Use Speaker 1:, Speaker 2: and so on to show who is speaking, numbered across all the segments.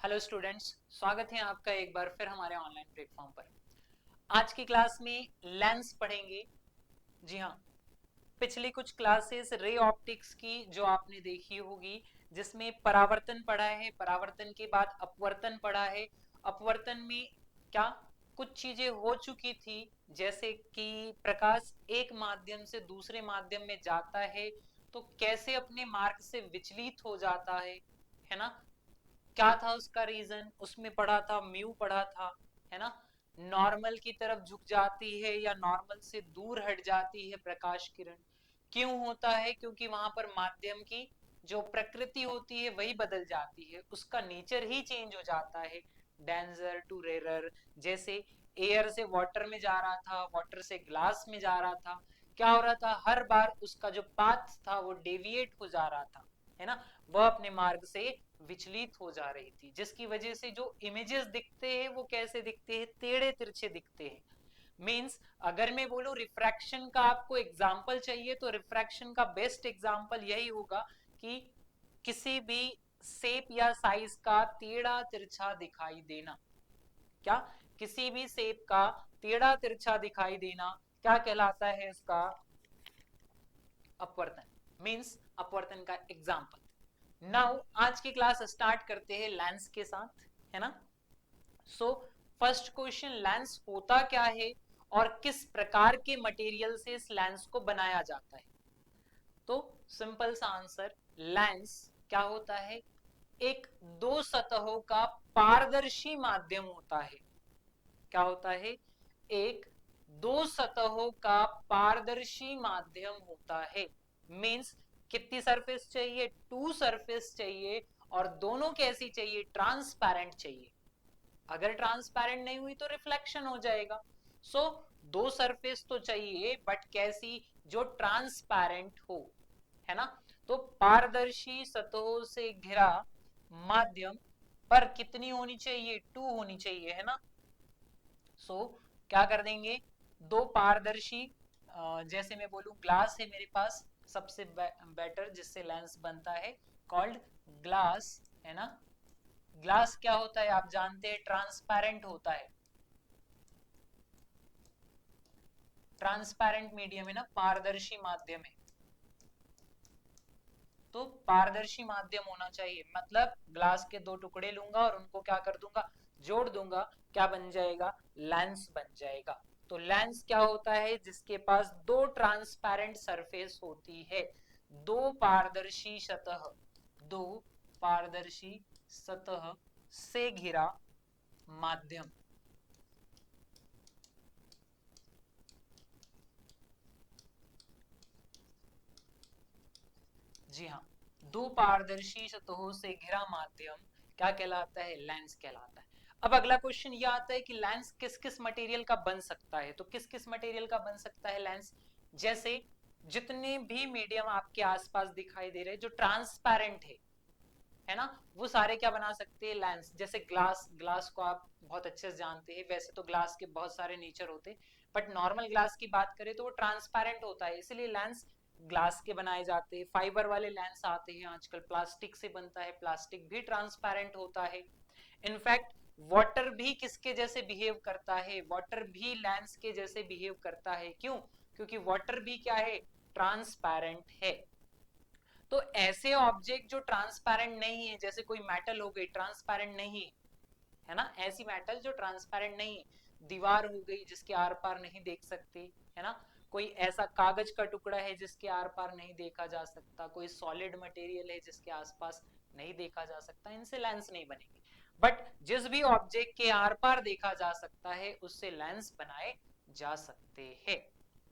Speaker 1: Hello students, स्वागत है आपका एक बार फिर हमारे ऑनलाइन प्लेटफॉर्म पर। आज की क्लास में लेंस पढ़ेंगे। जी हाँ, पिछली कुछ क्लासेस रे ऑप्टिक्स की जो आपने देखी होगी, जिसमें परावर्तन पढ़ा है, परावर्तन के बाद अपवर्तन पढ़ा है। अपवर्तन में क्या कुछ चीजें हो चुकी थी, जैसे कि प्रकाश एक माध्यम से दूसरे माध्यम में जाता है तो कैसे अपने मार्ग से विचलित हो जाता है ना। क्या था उसका रीजन, उसमें पढ़ा था, म्यू पढ़ा था, है ना। नॉर्मल की तरफ झुक जाती है या नॉर्मल से दूर हट जाती है प्रकाश किरण, क्यों होता है? क्योंकि वहां पर माध्यम की जो प्रकृति होती है वही बदल जाती है, उसका नेचर ही चेंज हो जाता है, डेंजर टू रेरर। जैसे एयर से वाटर में जा रहा था, वाटर से ग्लास में जा रहा था, क्या हो रहा था? हर बार उसका जो पाथ था वो डेविएट हो जा रहा था, है ना। वह अपने मार्ग से विचलित हो जा रही थी, जिसकी वजह से जो इमेजेस दिखते हैं वो कैसे दिखते हैं? टेढ़े तिरछे दिखते हैं। मींस अगर मैं बोलूं रिफ्रैक्शन का आपको एग्जांपल चाहिए तो रिफ्रैक्शन का बेस्ट एग्जांपल यही होगा कि किसी भी शेप या साइज का टेढ़ा तिरछा दिखाई देना। क्या? किसी भी शेप का टेढ़ा तिरछा दिखाई देना क्या कहलाता है? इसका अपवर्तन। मींस अपवर्तन का एग्जांपल। नाउ आज की क्लास स्टार्ट करते हैं लेंस के साथ, है ना। सो फर्स्ट क्वेश्चन, लेंस होता क्या है और किस प्रकार के मटेरियल से इस लेंस को बनाया जाता है? तो सिंपल सा आंसर, लेंस क्या होता है? एक दो सतहों का पारदर्शी माध्यम होता है। क्या होता है? एक दो सतहों का पारदर्शी माध्यम होता है। मींस कितनी सरफेस चाहिए? टू सरफेस चाहिए, और दोनों कैसी चाहिए? ट्रांसपेरेंट चाहिए। अगर ट्रांसपेरेंट नहीं हुई तो रिफ्लेक्शन हो जाएगा। सो दो सरफेस तो चाहिए, बट कैसी? जो ट्रांसपेरेंट हो, है ना। तो पारदर्शी सतहों से घिरा माध्यम पर कितनी होनी चाहिए? टू होनी चाहिए, है ना। सो क्या कर देंगे? दो पारदर्शी, जैसे मैं बोलूं ग्लास है मेरे पास, सबसे बेटर जिससे लेंस बनता है, कॉल्ड ग्लास, है ना। ग्लास क्या होता है आप जानते हैं? ट्रांसपेरेंट होता है। ट्रांसपेरेंट मीडियम है ना, पारदर्शी माध्यम है। तो पारदर्शी माध्यम होना चाहिए, मतलब ग्लास के दो टुकड़े लूंगा और उनको क्या कर दूंगा? जोड़ दूंगा। क्या बन जाएगा? लेंस बन जाएगा। तो लेंस क्या होता है? जिसके पास दो ट्रांसपेरेंट सरफेस होती है, दो पारदर्शी सतह, दो पारदर्शी सतह से घिरा माध्यम। जी हाँ, दो पारदर्शी सतहों से घिरा माध्यम क्या कहलाता है? लेंस कहलाता है। अब अगला क्वेश्चन ये आता है कि लेंस किस किस मटेरियल का बन सकता है। तो किस किस मटेरियल का बन सकता है लेंस? जैसे जितने भी मीडियम आपके आसपास दिखाई दे रहे हैं जो ट्रांसपेरेंट है ना, वो सारे क्या बना सकते हैं? लेंस। जैसे ग्लास, ग्लास को आप बहुत अच्छे से जानते हैं, वैसे तो ग्लास के बहुत सारे नेचर होते हैं, बट नॉर्मल ग्लास की बात करें तो वो ट्रांसपेरेंट होता है, इसलिए लेंस ग्लास के बनाए जाते हैं। फाइबर वाले लेंस आते हैं आजकल, प्लास्टिक से बनता है, प्लास्टिक भी ट्रांसपेरेंट होता है। इनफैक्ट वाटर भी किसके जैसे बिहेव करता है? वाटर भी लेंस के जैसे बिहेव करता है। क्यों? क्योंकि वाटर भी क्या है? ट्रांसपेरेंट है। तो ऐसे ऑब्जेक्ट जो ट्रांसपेरेंट नहीं है, जैसे कोई मेटल हो गई ट्रांसपेरेंट नहीं है ना, ऐसी मेटल जो ट्रांसपेरेंट नहीं है, दीवार हो गई जिसके आर पार नहीं देख सकते, है ना। कोई ऐसा कागज का टुकड़ा है जिसके आर पार नहीं देखा जा सकता, कोई सॉलिड मटेरियल है जिसके आसपास नहीं देखा जा सकता, इनसे लेंस नहीं बनेंगे। बट जिस भी ऑब्जेक्ट के आर पार देखा जा सकता है उससे लेंस बनाए जा सकते हैं।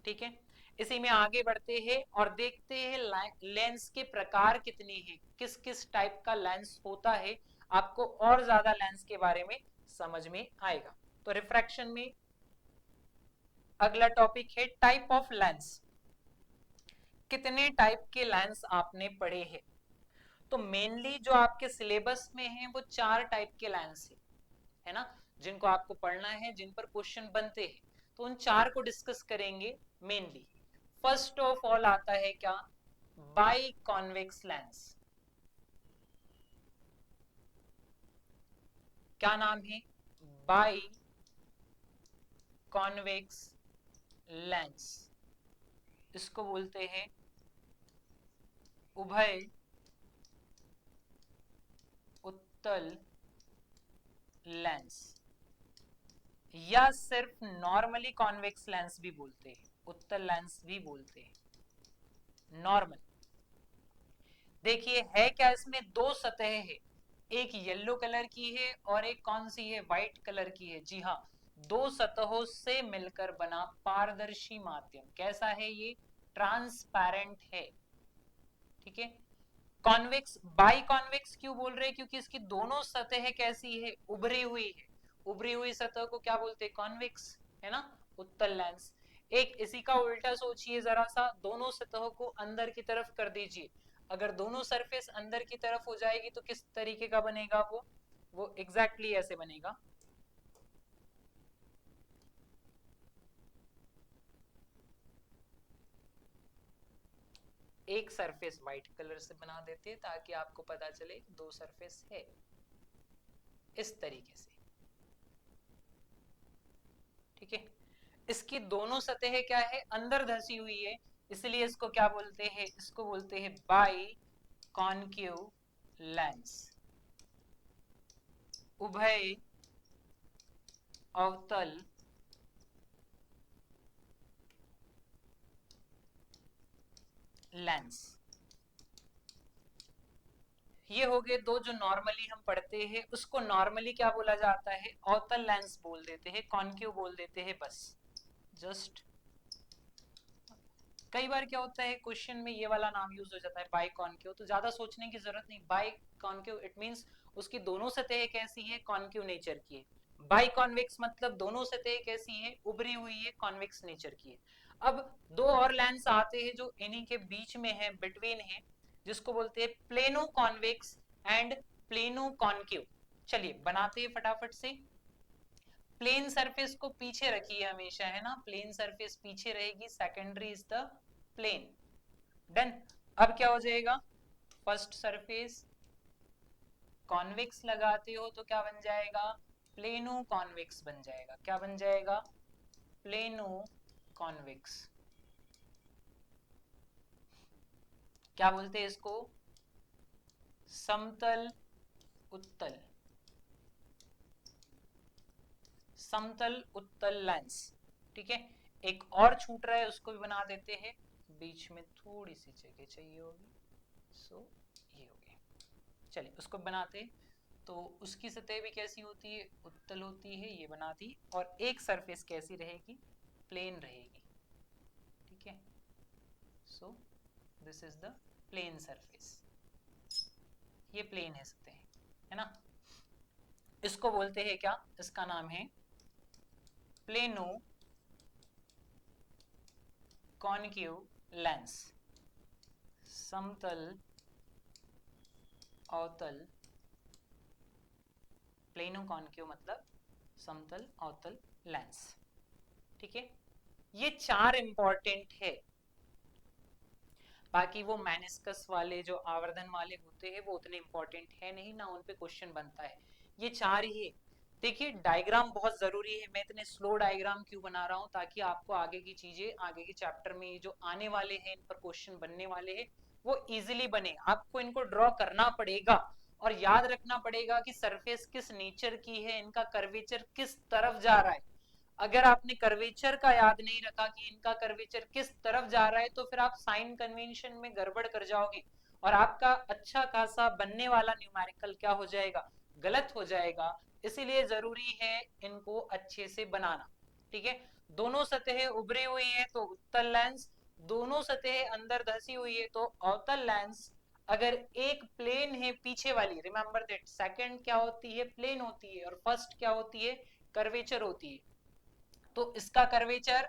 Speaker 1: ठीक है, इसी में आगे बढ़ते हैं और देखते हैं लेंस के प्रकार कितने हैं, किस किस टाइप का लेंस होता है। आपको और ज्यादा लेंस के बारे में समझ में आएगा। तो रिफ्रैक्शन में अगला टॉपिक है टाइप ऑफ लेंस। कितने टाइप के लेंस आपने पढ़े हैं? तो मेनली जो आपके सिलेबस में है वो चार टाइप के लेंस है ना, जिनको आपको पढ़ना है, जिन पर क्वेश्चन बनते हैं। तो उन चार को डिस्कस करेंगे मेनली। फर्स्ट ऑफ ऑल आता है क्या? By convex lens. क्या नाम है? By convex lens. इसको बोलते हैं उभय उत्तल लेंस, या सिर्फ नॉर्मली कॉन्वेक्स लेंस भी बोलते हैं, उत्तल लेंस भी बोलते हैं, नॉर्मल। देखिए है क्या, इसमें दो सतह है, एक येलो कलर की है और एक कौन सी है, व्हाइट कलर की है। जी हाँ, दो सतहों से मिलकर बना पारदर्शी माध्यम। कैसा है ये? ट्रांसपेरेंट है। ठीक है। कॉन्वेक्स, बाई कॉन्वेक्स क्यों बोल रहे हैं? क्योंकि इसकी दोनों सतह कैसी है, उभरी हुई है। उभरी हुई सतह को क्या बोलते हैं? कॉन्वेक्स, है ना, उत्तल लेंस। एक इसी का उल्टा सोचिए जरा सा, दोनों सतहों को अंदर की तरफ कर दीजिए। अगर दोनों सरफेस अंदर की तरफ हो जाएगी तो किस तरीके का बनेगा वो एग्जैक्टली ऐसे बनेगा। एक सरफेस व्हाइट कलर से बना देते हैं ताकि आपको पता चले कि दो सरफेस है, इस तरीके से। ठीक है। इसकी दोनों सतहें क्या है, अंदर धसी हुई है, इसलिए इसको क्या बोलते हैं? इसको बोलते हैं बाई कॉन्केव लेंस, उभय अवतल लेंस। ये हो गए दो जो नॉर्मली हम पढ़ते हैं। उसको नॉर्मली क्या बोला जाता है? अवतल लेंस बोल देते हैं, कॉन्केव बोल देते हैं, बस। जस्ट कई बार क्या होता है क्वेश्चन में ये वाला नाम यूज हो जाता है बाई कॉन्केव, तो ज्यादा सोचने की जरूरत नहीं। बाई कॉन्केव इट मींस उसकी दोनों सतहें कैसी है, कॉन्केव नेचर की है। बाई कॉन्वेक्स मतलब दोनों सतहें कैसी है, उभरी हुई है, कॉन्वेक्स नेचर की है। अब दो और लेंस आते हैं जो इन्हीं के बीच में है, बिटवीन है, जिसको बोलते हैं plano convex and plano concave. चलिए बनाते हैं फटाफट से। प्लेन सरफेस को पीछे रखिए हमेशा, है ना, प्लेन सरफेस पीछे रहेगी, secondary is the plane. Done. अब क्या हो जाएगा, फर्स्ट सरफेस कॉन्वेक्स लगाते हो तो क्या बन जाएगा, प्लेनो कॉन्वेक्स बन जाएगा। क्या बन जाएगा? Plano convex. क्या बोलते हैं इसको? समतल उत्तल, समतल उत्तल लेंस। ठीक है। एक और छूट रहा है, उसको भी बना देते हैं। बीच में थोड़ी सी जगह चाहिए होगी, सो ये हो गया। चलिए उसको बनाते हैं। तो उसकी सतह भी कैसी होती है, उत्तल होती है, ये बना दी। और एक सरफेस कैसी रहेगी, प्लेन रहेगी। ठीक है। So this is the plane surface, ये प्लेन है सतह, है ना। इसको बोलते हैं क्या, इसका नाम है प्लेनो कॉन्केव लेंस, समतल अवतल। प्लेनो कॉन्केव मतलब समतल अवतल लेंस। ठीक है। ये चार इंपॉर्टेंट है। बाकी वो मेनिस्कस वाले जो आवर्धन वाले होते हैं वो उतने इंपॉर्टेंट है नहीं ना, उन पे क्वेश्चन बनता है। ये चार ही है। देखिए डायग्राम बहुत जरूरी है। मैं इतने स्लो डायग्राम क्यों बना रहा हूँ, ताकि आपको आगे की चीजें, आगे के चैप्टर में जो आने वाले हैं, इन पर क्वेश्चन बनने वाले हैं, वो इजिली बने। आपको इनको ड्रॉ करना पड़ेगा और याद रखना पड़ेगा कि सरफेस किस नेचर की है, इनका कर्वेचर किस तरफ जा रहा है। अगर आपने कर्वेचर का याद नहीं रखा कि इनका कर्वेचर किस तरफ जा रहा है, तो फिर आप साइन कन्वेंशन में गड़बड़ कर जाओगे और आपका अच्छा खासा बनने वाला न्यूमेरिकल क्या हो जाएगा, गलत हो जाएगा। इसीलिए जरूरी है इनको अच्छे से बनाना। ठीक है। दोनों सतहें उभरी हुई है तो उत्तल लेंस, दोनों सतहें अंदर धसी हुई है तो अवतल लेंस। अगर एक प्लेन है पीछे वाली, रिमेंबर दैट सेकंड क्या होती है, प्लेन होती है, और फर्स्ट क्या होती है, कर्वेचर होती है। तो इसका कर्वेचर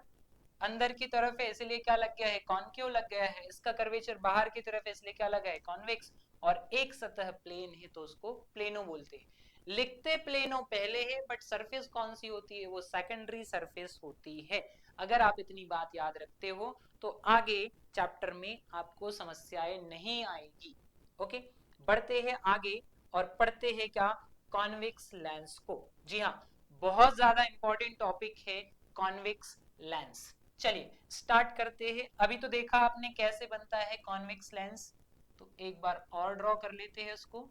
Speaker 1: अंदर की तरफ है इसलिए क्या लग गया है, कॉन्केव लग गया है। इसका कर्वेचर बाहर की तरफ है इसलिए क्या लगा है, कॉन्वेक्स। और एक सतह प्लेन है तो उसको प्लेनो बोलते हैं। लिखते प्लेनो पहले है, बट सरफेस कौन सी होती है, वो सेकेंडरी सरफेस होती है। अगर आप इतनी बात याद रखते हो तो आगे चैप्टर में आपको समस्याएं नहीं आएगी। ओके, बढ़ते हैं आगे और पढ़ते हैं क्या, कॉन्वेक्स लेंस को। जी हाँ, बहुत ज्यादा इंपॉर्टेंट टॉपिक है कॉन्वेक्स लेंस। चलिए स्टार्ट करते हैं। अभी तो देखा आपने कैसे बनता है कॉन्वेक्स लेंस, तो एक बार और ड्रॉ कर लेते हैं उसको।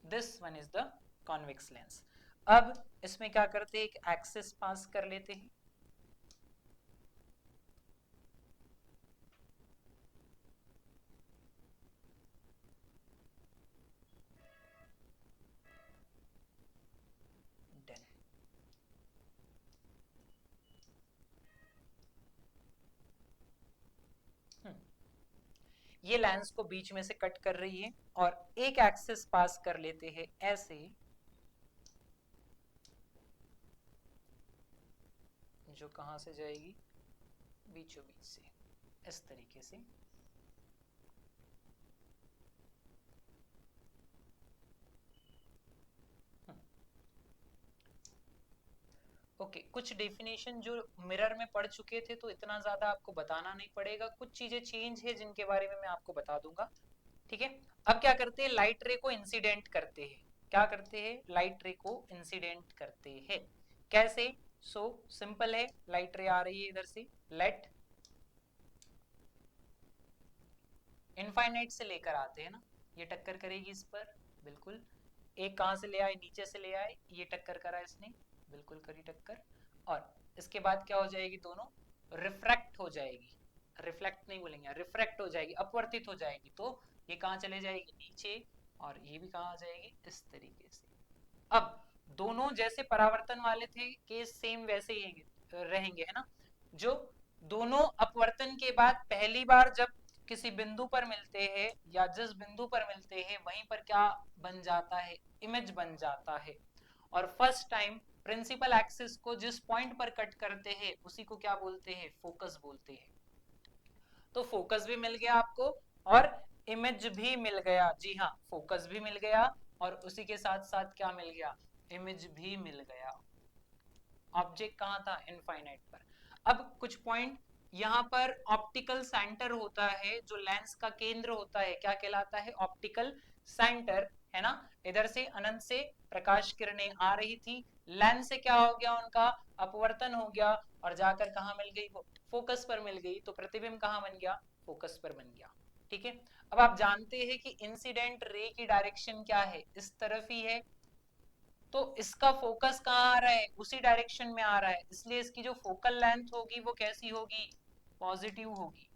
Speaker 1: This one is the convex lens. अब इसमें क्या करते हैं, एक एक्सिस पास कर लेते हैं। डन। ये लेंस को बीच में से कट कर रही है और एक एक्सिस पास कर लेते हैं ऐसे, जो कहां से जाएगी, बीचों बीच से, इस तरीके से। ओके, कुछ डेफिनेशन जो मिरर में पढ़ चुके थे तो इतना ज्यादा आपको बताना नहीं पड़ेगा, कुछ चीजें चेंज है जिनके बारे में मैं आपको बता दूंगा। ठीक है, अब क्या करते हैं, लाइट रे को इंसिडेंट करते हैं। क्या करते हैं, लाइट रे को इंसिडेंट करते हैं। कैसे? सो सिंपल है, लाइट रे आ रही है इधर से, लेट इनफाइनाइट से लेकर आते हैं ना, ये टक्कर करेगी इस पर, बिल्कुल। एक कहां से ले आए, नीचे से ले आए, ये टक्कर करा इसने, बिल्कुल करी टक्कर। और इसके बाद क्या हो जाएगी, दोनों रिफ्रैक्ट हो जाएगी, रिफ्लेक्ट नहीं बोलेंगे, रिफ्रैक्ट हो जाएगी, अपवर्तित हो जाएगी। तो ये कहां चले जाएगी, नीचे, और ये भी कहां आ जाएगी, इस तरीके से। अब दोनों जैसे परावर्तन वाले थे केस सेम वैसे ही रहेंगे, है ना। जो दोनों अपवर्तन के बाद पहली बार जब किसी बिंदु पर मिलते हैं, या जिस बिंदु पर मिलते हैं वहीं पर क्या बन जाता है, इमेज बन जाता है। और फर्स्ट टाइम प्रिंसिपल एक्सिस को जिस पॉइंट पर कट करते हैं उसी को क्या बोलते हैं, फोकस बोलते हैं। तो फोकस भी मिल गया आपको और इमेज भी मिल गया। जी हाँ, फोकस भी मिल गया और उसी के साथ साथ क्या मिल गया, इमेज भी मिल गया। ऑब्जेक्ट कहाँ था, इनफाइनाइट पर। अब कुछ पॉइंट, यहाँ पर ऑप्टिकल सेंटर होता है, जो लेंस का केंद्र होता है, क्या कहलाता है, ऑप्टिकल सेंटर, है ना। इधर से अनंत से प्रकाश किरणें आ रही थी, लेंस से क्या हो गया, उनका अपवर्तन हो गया और जाकर कहाँ मिल गई, वो फोकस पर मिल गई। तो प्रतिबिंब कहाँ बन गया, फोकस पर बन गया। ठीक है, अब आप जानते हैं कि इंसिडेंट रे की डायरेक्शन क्या है, इस तरफ ही है। तो इसका फोकस कहाँ आ रहा है, उसी डायरेक्शन में आ रहा है, इसलिए इसकी जो फोकल लेंथ होगी वो कैसी होगी, पॉजिटिव होगी।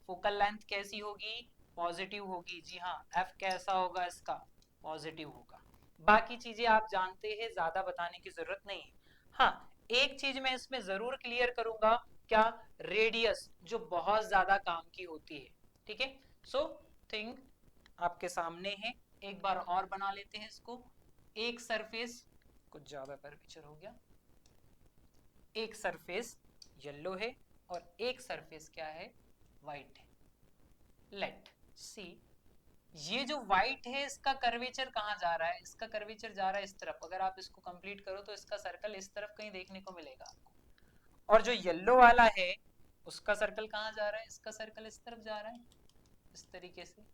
Speaker 1: फोकल लेंथ कैसी होगी, पॉजिटिव होगी। जी हाँ, एफ कैसा होगा इसका, पॉजिटिव होगा। बाकी चीजें आप जानते हैं, ज्यादा बताने की जरूरत नहीं है। हाँ, एक चीज मैं इसमें जरूर क्लियर करूंगा, क्या, रेडियस जो बहुत ज्यादा काम की होती है। ठीक है, सो थिंग आपके सामने है, एक बार और बना लेते हैं इसको। एक सरफेस, कुछ ज्यादा कर्वेचर हो गया, एक सरफेस येलो है और एक सरफेस क्या है, व्हाइट है। लेट सी, ये जो व्हाइट है इसका कर्वेचर कहाँ जा रहा है, इसका कर्वेचर जा रहा है इस तरफ। अगर आप इसको कंप्लीट करो तो इसका सर्कल इस तरफ कहीं देखने को मिलेगा आपको। और जो येलो वाला है उसका सर्कल कहाँ जा रहा है, इसका सर्कल इस तरफ जा रहा है, इस तरीके से।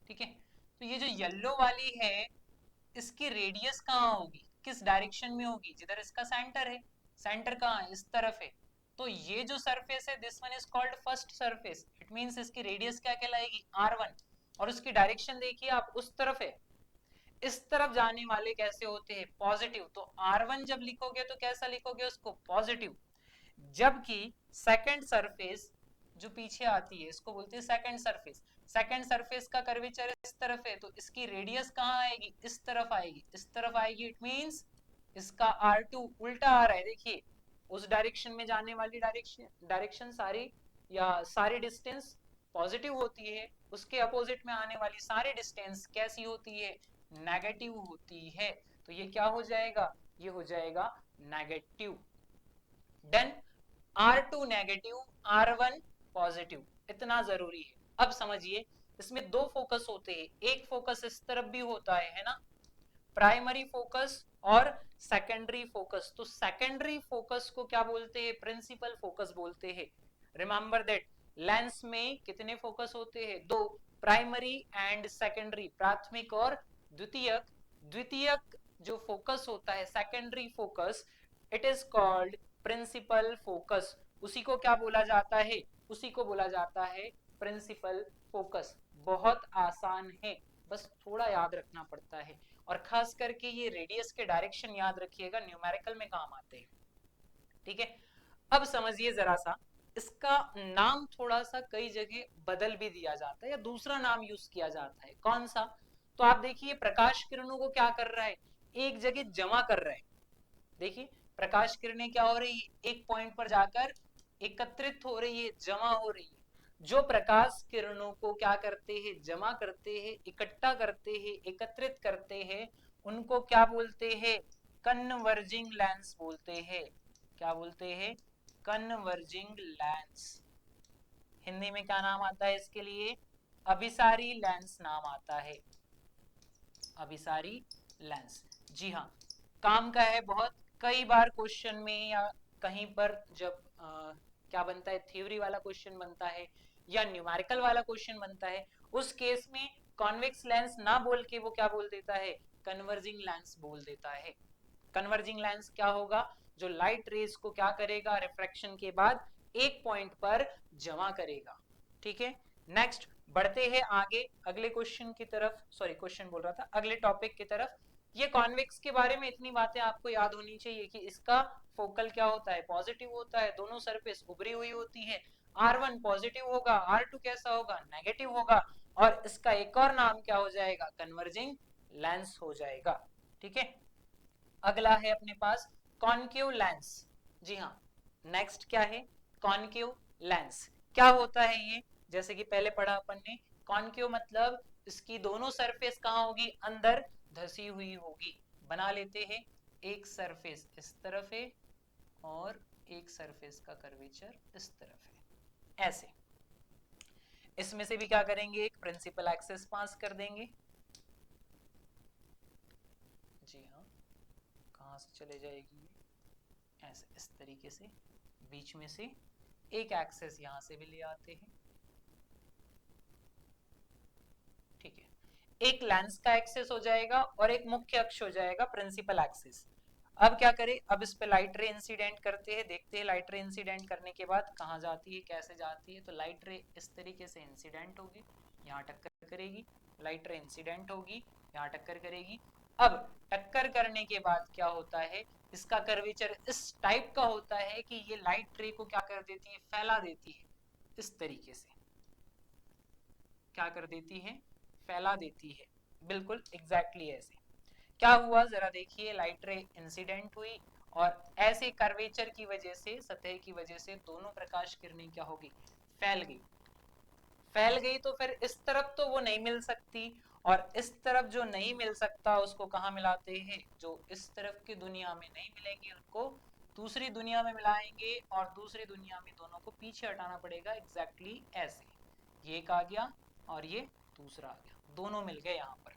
Speaker 1: ठीक है, तो ये जो येलो वाली है इसकी रेडियस कहाँ होगी, किस डायरेक्शन में होगी, जिधर इसका सेंटर है। सेंटर कहाँ है, इस तरफ है। तो ये जो सरफेस है, this one is called first surface, it means इसकी रेडियस क्या कहलाएगी, r1। और उसकी डायरेक्शन देखिए आप, उस तरफ है। इस तरफ जाने वाले कैसे होते हैं, पॉजिटिव। तो r1 जब लिखोगे तो कैसा लिखोगे उसको, पॉजिटिव। जबकि सेकंड सरफेस जो पीछे आती है इसको बोलते हैं सेकंड सरफेस। सेकंड सरफेस का कर्वेचर इस तरफ है, तो इसकी रेडियस कहाँ आएगी, इस तरफ आएगी, इस तरफ आएगी। इट मींस इसका R2 उल्टा आ रहा है, देखिए। उस डायरेक्शन में जाने वाली डायरेक्शन सारी, या सारी डिस्टेंस पॉजिटिव होती है, उसके अपोजिट में आने वाली सारी डिस्टेंस कैसी होती है, नेगेटिव होती है। तो ये क्या हो जाएगा, ये हो जाएगा negative. Done, R2 negative, R1 positive, इतना जरूरी है। अब समझिए, इसमें दो फोकस होते हैं, एक फोकस इस तरफ भी होता है ना, प्राइमरी फोकस और सेकेंडरी फोकस। तो सेकेंडरी फोकस को क्या बोलते हैं, प्रिंसिपल फोकस बोलते हैं। रिमेंबर दैट लेंस में कितने फोकस होते हैं, दो, प्राइमरी एंड सेकेंडरी, प्राथमिक और द्वितीयक। द्वितीयक जो फोकस होता है, secondary focus, it is called principal focus. उसी को क्या बोला जाता है? उसी को बोला जाता है प्रिंसिपल फोकस। बहुत आसान है, बस थोड़ा याद रखना पड़ता है। और खास करके ये रेडियस के डायरेक्शन याद रखिएगा, न्यूमेरिकल में काम आते हैं। ठीक है, अब समझिए जरा सा, इसका नाम थोड़ा सा कई जगह बदल भी दिया जाता है या दूसरा नाम यूज किया जाता है। कौन सा? तो आप देखिए, प्रकाश किरणों को क्या कर रहा है, एक जगह जमा कर रहा है। देखिए, प्रकाश किरणें क्या हो रही है, एक पॉइंट पर जाकर एकत्रित हो रही है, जमा हो रही है। जो प्रकाश किरणों को क्या करते हैं, जमा करते हैं, इकट्ठा करते हैं, एकत्रित करते हैं, उनको क्या बोलते हैं? कन्वर्जिंग लेंस बोलते हैं। क्या बोलते हैं? Converging lens. हिंदी में क्या नाम आता है इसके लिए? अभिसारी लेंस नाम आता है, अभिसारी लेंस। जी हाँ, काम का है बहुत। कई बार क्वेश्चन में या कहीं पर जब क्या बनता है, थ्योरी वाला क्वेश्चन बनता है या न्यूमेरिकल वाला क्वेश्चन बनता है, उस केस में कॉन्वेक्स लेंस ना बोल के वो क्या बोल देता है? कन्वर्जिंग लेंस बोल देता है। कन्वर्जिंग लेंस क्या होगा? जो लाइट रेज को क्या करेगा, रिफ्रैक्शन के बाद एक पॉइंट पर जमा करेगा। ठीक है, नेक्स्ट बढ़ते हैं आगे अगले क्वेश्चन की तरफ, सॉरी क्वेश्चन बोल रहा था, अगले टॉपिक की तरफ। ये कॉन्वेक्स के बारे में इतनी बातें आपको याद होनी चाहिए कि इसका फोकल क्या होता है, पॉजिटिव होता है, दोनों सरफेस उभरी हुई होती है। R1 पॉजिटिव होगा, R2 कैसा होगा, नेगेटिव होगा, और इसका एक और नाम क्या हो जाएगा? कन्वर्जिंग लेंस हो जाएगा। ठीक है, अगला है अपने पास कॉनकेव लेंस। जी हाँ, नेक्स्ट क्या है? Concave lens. क्या होता है ये? जैसे कि पहले पढ़ा अपन ने, कॉनकेव मतलब इसकी दोनों सरफेस कहाँ होगी? अंदर धसी हुई होगी। बना लेते हैं, एक सरफेस इस तरफ है और एक सरफेस का कर्वेचर इस तरफ है, ऐसे। इसमें से भी क्या करेंगे, एक प्रिंसिपल एक्सिस पास कर देंगे। जी हाँ, कहाँ से चले जाएगी, ऐसे इस तरीके से, बीच में से एक एक्सेस यहां से भी ले आते हैं। ठीक है, एक लेंस का एक्सेस हो जाएगा और एक मुख्य अक्ष हो जाएगा, प्रिंसिपल एक्सिस। अब क्या करें, अब इस पे लाइट रे इंसिडेंट करते हैं, देखते हैं लाइट रे इंसिडेंट करने के बाद कहाँ जाती है, कैसे जाती है। तो लाइट रे इस तरीके से इंसिडेंट होगी, यहाँ टक्कर करेगी, लाइट रे इंसिडेंट होगी, यहाँ टक्कर करेगी। अब टक्कर करने के बाद क्या होता है, इसका कर्वेचर इस टाइप का होता है कि ये लाइट रे को क्या कर देती है, फैला देती है, इस तरीके से क्या कर देती है, फैला देती है, बिल्कुल एग्जैक्टली ऐसे। क्या हुआ जरा देखिए, लाइट रे इंसिडेंट हुई और ऐसे कर्वेचर की वजह से, सतह की वजह से दोनों प्रकाश किरणें क्या होगी, फैल गई। फैल गई तो फिर इस तरफ तो वो नहीं मिल सकती, और इस तरफ जो नहीं मिल सकता उसको कहाँ मिलाते हैं, जो इस तरफ की दुनिया में नहीं मिलेंगे उनको दूसरी दुनिया में मिलाएंगे, और दूसरी दुनिया में दोनों को पीछे हटाना पड़ेगा, एग्जैक्टली ऐसे। ये एक आ गया और ये दूसरा आ गया, दोनों मिल गए। यहाँ पर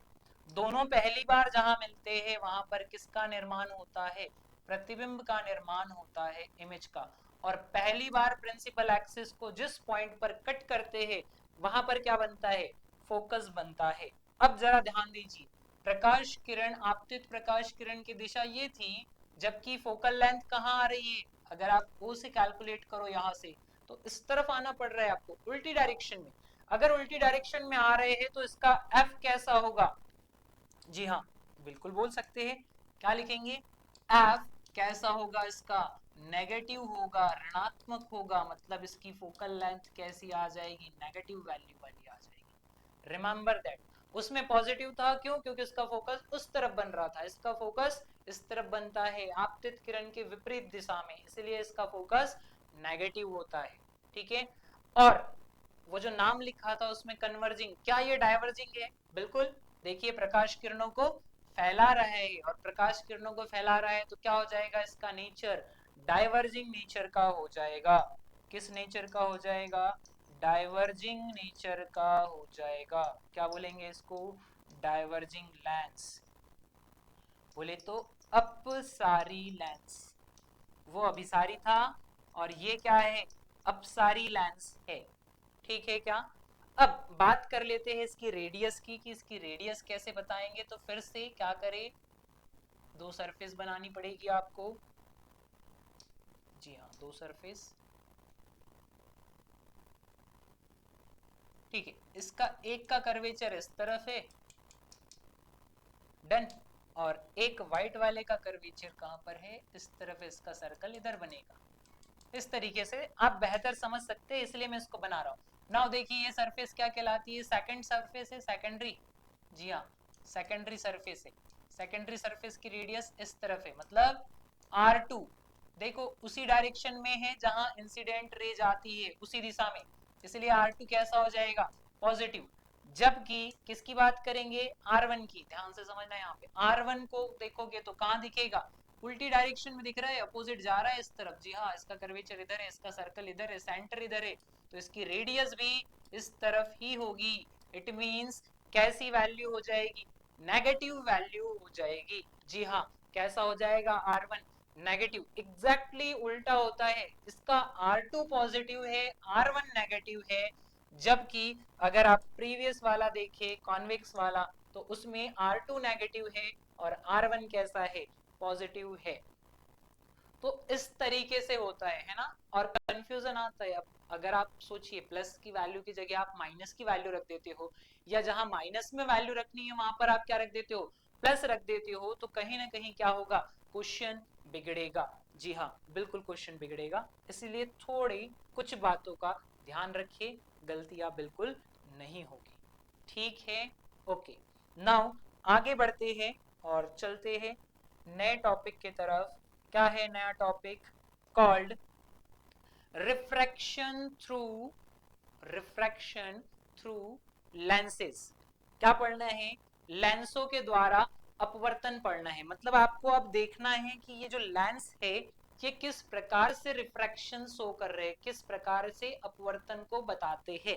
Speaker 1: दोनों पहली बार जहां मिलते हैं वहां पर किसका निर्माण होता है, प्रतिबिंब का निर्माण होता है, इमेज का। और पहली बार प्रिंसिपल एक्सिस को जिस पॉइंट पर कट करते हैं वहां पर क्या बनता है, फोकस बनता है। अब जरा ध्यान दीजिए, प्रकाश किरण, आपतित प्रकाश किरण की दिशा ये थी, जबकि फोकल लेंथ कहाँ आ रही है, अगर आप ओ से कैलकुलेट करो यहाँ से, तो इस तरफ आना पड़ रहा है आपको, उल्टी डायरेक्शन में। अगर उल्टी डायरेक्शन में आ रहे हैं तो इसका एफ कैसा होगा? जी हाँ, बिल्कुल बोल सकते हैं, क्या लिखेंगे, एफ कैसा होगा इसका, नेगेटिव होगा, ऋणात्मक होगा, मतलब इसकी फोकल लेंथ कैसी आ जाएगी, नेगेटिव वैल्यू वाली आ जाएगी। रिमेंबर दैट, उसमें पॉजिटिव था, क्यों? क्योंकि उसका फोकस उस तरफ बन रहा था, इसका फोकस इस तरफ बनता है, आपतित किरण के विपरीत दिशा में, इसलिए इसका फोकस नेगेटिव होता है। ठीक है, और वो जो नाम लिखा था उसमें कन्वर्जिंग, क्या ये डाइवर्जिंग है? बिल्कुल। देखिए, प्रकाश किरणों को फैला रहा है, और प्रकाश किरणों को फैला रहा है तो क्या हो जाएगा, इसका नेचर डाइवर्जिंग नेचर का हो जाएगा। किस नेचर का हो जाएगा? डाइवर्जिंग नेचर का हो जाएगा। क्या बोलेंगे इसको? Diverging lens. बोले तो अपसारी लेंस। वो अभिसारी था और ये क्या है, अपसारी लेंस है। ठीक है क्या? अब बात कर लेते हैं इसकी रेडियस की, कि इसकी रेडियस कैसे बताएंगे। तो फिर से क्या करें, दो सरफेस बनानी पड़ेगी आपको। जी हाँ, दो सरफेस, ठीक है। इसका एक का कर्वेचर इस तरफ है, डन। और एक व्हाइट वाले का कर्वेचर कहां पर है, इस तरफ इसका सर्कल इधर बनेगा। इस तरीके से आप बेहतर समझ सकते हैं, इसलिए मैं इसको बना रहा हूं। नाउ देखिए ये सरफेस क्या कहलाती है, सेकंड सरफेस है, सेकेंडरी। जी हाँ, सेकेंडरी सरफेस है। सेकेंडरी सरफेस की रेडियस इस तरफ है, मतलब R2। देखो उसी डायरेक्शन में है जहां इंसिडेंट रे जाती है, उसी दिशा में, इसलिए R2 कैसा हो जाएगा, पॉजिटिव। जबकि किसकी बात करेंगे, R1 की, ध्यान से समझना। यहाँ पे R1 को देखोगे तो कहां दिखेगा, उल्टी डायरेक्शन में दिख रहा है, अपोजिट जा रहा है इस तरफ। जी हाँ, इसका कर्वेचर इधर है, इसका सर्कल इधर है, सेंटर इधर है, तो इसकी रेडियस भी इस तरफ ही होगी। इट मींस कैसी वैल्यू हो जाएगी, नेगेटिव वैल्यू हो जाएगी। जी हाँ, कैसा हो जाएगा, R1 नेगेटिव। एग्जैक्टली उल्टा होता है, इसका R2 पॉजिटिव है, R1 नेगेटिव है। जबकि अगर आप प्रीवियस वाला देखें, कॉन्वेक्स वाला, तो उसमें R2 नेगेटिव है और R1 कैसा है, पॉजिटिव है। तो इस तरीके से होता है ना। और कंफ्यूजन आता है। अब अगर आप सोचिए, प्लस की वैल्यू की जगह आप माइनस की वैल्यू रख देते हो, या जहां माइनस में वैल्यू रखनी है वहां पर आप क्या रख देते हो, प्लस रख देते हो, तो कहीं ना कहीं क्या होगा, क्वेश्चन बिगड़ेगा। जी हाँ, बिल्कुल क्वेश्चन बिगड़ेगा। इसलिए थोड़ी कुछ बातों का ध्यान रखिए, गलतियां बिल्कुल नहीं होगी, ठीक है। ओके, नाउ आगे बढ़ते हैं और चलते हैं नए टॉपिक की तरफ। क्या है नया topic, called refraction through, refraction through lenses. क्या पढ़ना है, लेंसों के द्वारा अपवर्तन पढ़ना है। मतलब आपको अब देखना है कि ये जो लेंस है ये किस प्रकार से रिफ्रैक्शन शो कर रहे हैं, किस प्रकार से अपवर्तन को बताते हैं।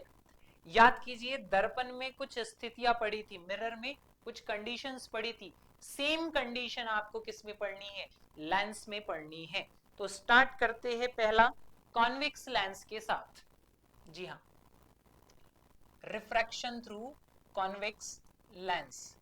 Speaker 1: याद कीजिए, दर्पण में कुछ स्थितियां पड़ी थी, मिरर में कुछ कंडीशंस पड़ी थी, सेम कंडीशन आपको किस में पढ़नी है, लेंस में पढ़नी है। तो स्टार्ट करते हैं पहला कॉन्वेक्स लेंस के साथ। जी हाँ, रिफ्रैक्शन थ्रू कॉन्वेक्स लेंस,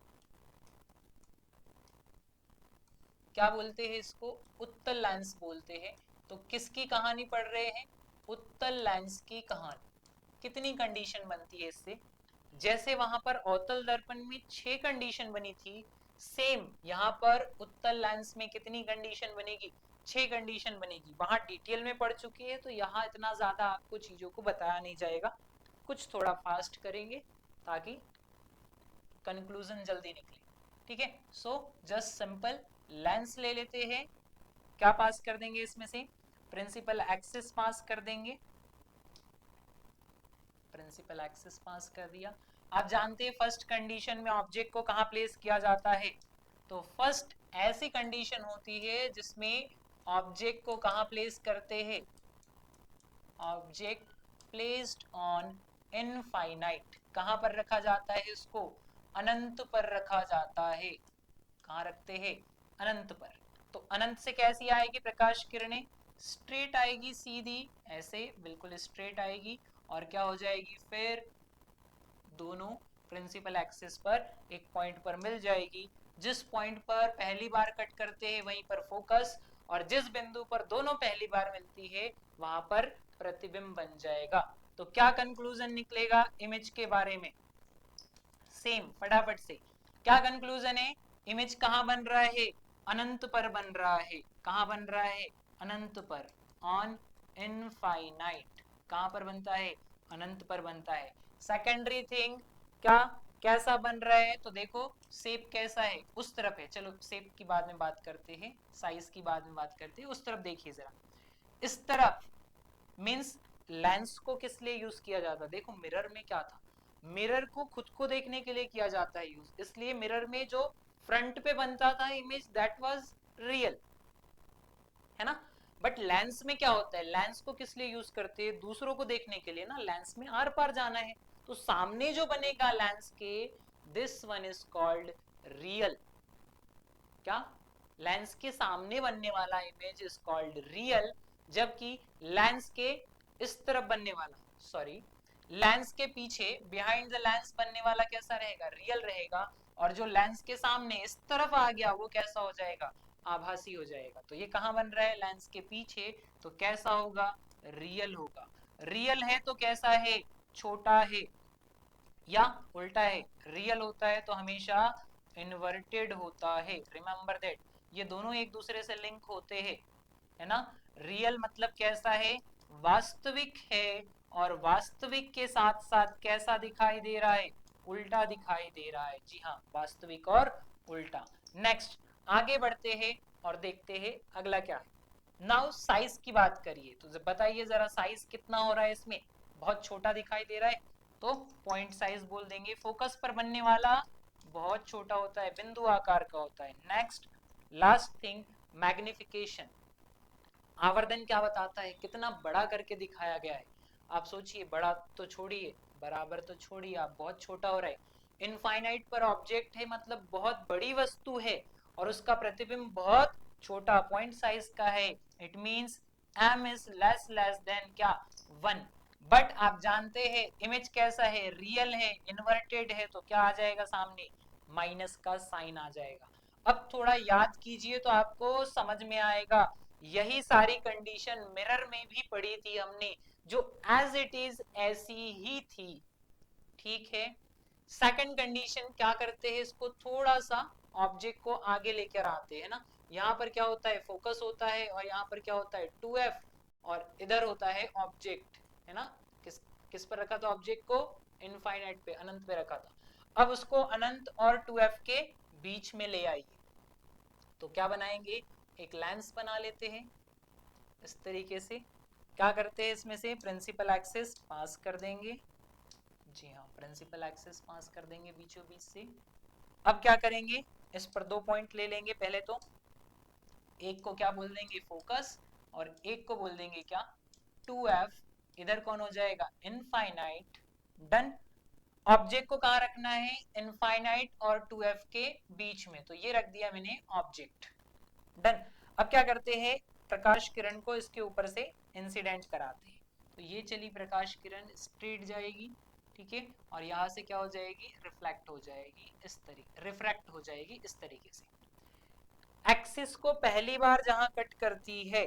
Speaker 1: क्या बोलते हैं इसको, उत्तल लेंस बोलते हैं। तो किसकी कहानी पढ़ रहे हैं, उत्तल लेंस की कहानी। कितनी कंडीशन बनती है इससे, जैसे वहां पर अवतल दर्पण में 6 कंडीशन बनी थी, सेम यहाँ पर उत्तल लेंस में कितनी कंडीशन बनेगी, 6 कंडीशन बनेगी। वहां डिटेल में पढ़ चुकी है, तो यहाँ इतना ज्यादा आपको चीजों को बताया नहीं जाएगा, कुछ थोड़ा फास्ट करेंगे ताकि कंक्लूजन जल्दी निकले, ठीक है। सो जस्ट सिंपल लेंस ले लेते हैं, क्या पास कर देंगे इसमें से, प्रिंसिपल एक्सिस पास कर देंगे, प्रिंसिपल एक्सिस पास कर दिया। आप जानते हैं फर्स्ट कंडीशन में ऑब्जेक्ट को कहां प्लेस किया जाता है, तो फर्स्ट ऐसी कंडीशन होती है जिसमें ऑब्जेक्ट को कहां प्लेस करते हैं, ऑब्जेक्ट प्लेस्ड ऑन इनफाइनाइट, कहां पर रखा जाता है इसको, अनंत पर रखा जाता है। कहां रखते हैं, अनंत पर। तो अनंत से कैसी आएगी प्रकाश किरणें, स्ट्रेट आएगी, सीधी ऐसे बिल्कुल स्ट्रेट आएगी, और क्या हो जाएगी फिर, दोनों प्रिंसिपल एक्सिस पर एक पॉइंट पर मिल जाएगी। जिस पॉइंट पर पहली बार कट करते हैं वहीं पर फोकस, और जिस बिंदु पर दोनों पहली बार मिलती है वहां पर प्रतिबिंब बन जाएगा। तो क्या कंक्लूजन निकलेगा इमेज के बारे में, सेम फटाफट से क्या कंक्लूजन है, इमेज कहां बन रहा है, अनंत पर बन रहा है। कहां बन रहा है, अनंत पर, ऑन इनफाइनाइट। कहां पर बनता है, अनंत पर बनता है। सेकेंडरी थिंग, क्या कैसा बन रहा है, तो देखो शेप कैसा है, उस तरफ है। चलो शेप की बाद में बात करते हैं, साइज की बाद में बात करते हैं, उस तरफ देखिए जरा। इस तरफ मींस लेंस को किस लिए यूज किया जाता, देखो मिरर में क्या था, मिरर को खुद को देखने के लिए किया जाता है यूज, इसलिए मिरर में जो फ्रंट पे बनता था इमेज दैट वाज रियल, है ना। बट लेंस में क्या होता है, लेंस को किस लिए यूज करते हैं, दूसरों को देखने के लिए ना, लेंस में आर पार जाना है, तो सामने जो बनेगा लेंस के, this one is called real. क्या, लेंस के सामने बनने वाला इमेज इज कॉल्ड रियल, जबकि लेंस के इस तरफ बनने वाला, सॉरी, लेंस के पीछे बिहाइंड द लेंस बनने वाला कैसा रहेगा, रियल रहेगा, और जो लेंस के सामने इस तरफ आ गया वो कैसा हो जाएगा, आभासी हो जाएगा। तो ये कहाँ बन रहा है, लेंस के पीछे, तो कैसा होगा, रियल होगा। रियल है तो कैसा है, छोटा है, या उल्टा है, रियल होता है तो हमेशा इन्वर्टेड होता है, रिमेंबर दैट, ये दोनों एक दूसरे से लिंक होते हैं, है ना। रियल मतलब कैसा है, वास्तविक है, और वास्तविक के साथ साथ कैसा दिखाई दे रहा है, उल्टा दिखाई दे रहा है, जी हाँ, वास्तविक और उल्टा। नेक्स्ट आगे बढ़ते हैं और देखते हैं अगला क्या है। नाउ साइज की बात करिए, तो बताइए जरा साइज कितना हो रहा है इसमें, बहुत छोटा दिखाई दे रहा है, तो पॉइंट साइज बोल देंगे। फोकस पर बनने वाला बहुत छोटा होता है, बिंदु आकार का होता है। नेक्स्ट लास्ट थिंग, मैग्निफिकेशन, आवर्धन क्या बताता है, कितना बड़ा करके दिखाया गया है। आप सोचिए, बड़ा तो छोड़िए, बराबर तो छोड़िए, आप बहुत छोटा हो रहा है। इनफाइनाइट पर ऑब्जेक्ट है मतलब बहुत बड़ी वस्तु है, और उसका प्रतिबिंब बहुत छोटा पॉइंट साइज का है। It means m is less than क्या, 1। बट आप जानते हैं इमेज कैसा है, रियल है, इन्वर्टेड है, तो क्या आ जाएगा सामने, माइनस का साइन आ जाएगा। अब थोड़ा याद कीजिए तो आपको समझ में आएगा। यही सारी कंडीशन मिरर में भी पढ़ी थी हमने, जो एज इट इज ऐसी ही थी, ठीक है। सेकंड कंडीशन क्या करते हैं, इसको थोड़ा सा ऑब्जेक्ट को आगे लेकर आते हैं ना। यहाँ पर क्या होता है, फोकस होता है, और यहाँ पर क्या होता है, 2f, और इधर होता है ऑब्जेक्ट, है ना। किस किस पर रखा था ऑब्जेक्ट को, इनफाइनाइट पे, अनंत पे रखा था। अब उसको अनंत और 2f के बीच में ले आइए, तो क्या बनाएंगे, एक लेंस बना लेते हैं इस तरीके से। क्या करते हैं, इसमें से प्रिंसिपल एक्सिस पास कर देंगे, जी हाँ, प्रिंसिपल एक्सिस पास कर देंगे बीचों बीच से। अब क्या करेंगे, इस पर 2 पॉइंट ले लेंगे, पहले तो एक को क्या बोल देंगे, फोकस, और एक को बोल देंगे क्या, 2f। इधर कौन हो जाएगा, इनफाइनाइट। डन। ऑब्जेक्ट को कहाँ रखना है, इनफाइनाइट और 2f के बीच में, तो ये रख दिया मैंने ऑब्जेक्ट। डन। अब क्या करते हैं, प्रकाश किरण को इसके ऊपर से इंसिडेंट कराते हैं, तो ये चली प्रकाश किरण स्ट्रेट जाएगी, ठीक है, और यहाँ से क्या हो जाएगी, रिफ्लेक्ट हो जाएगी, इस तरीके रिफ्रैक्ट हो जाएगी इस तरीके से। एक्सिस को पहली बार जहां कट करती है,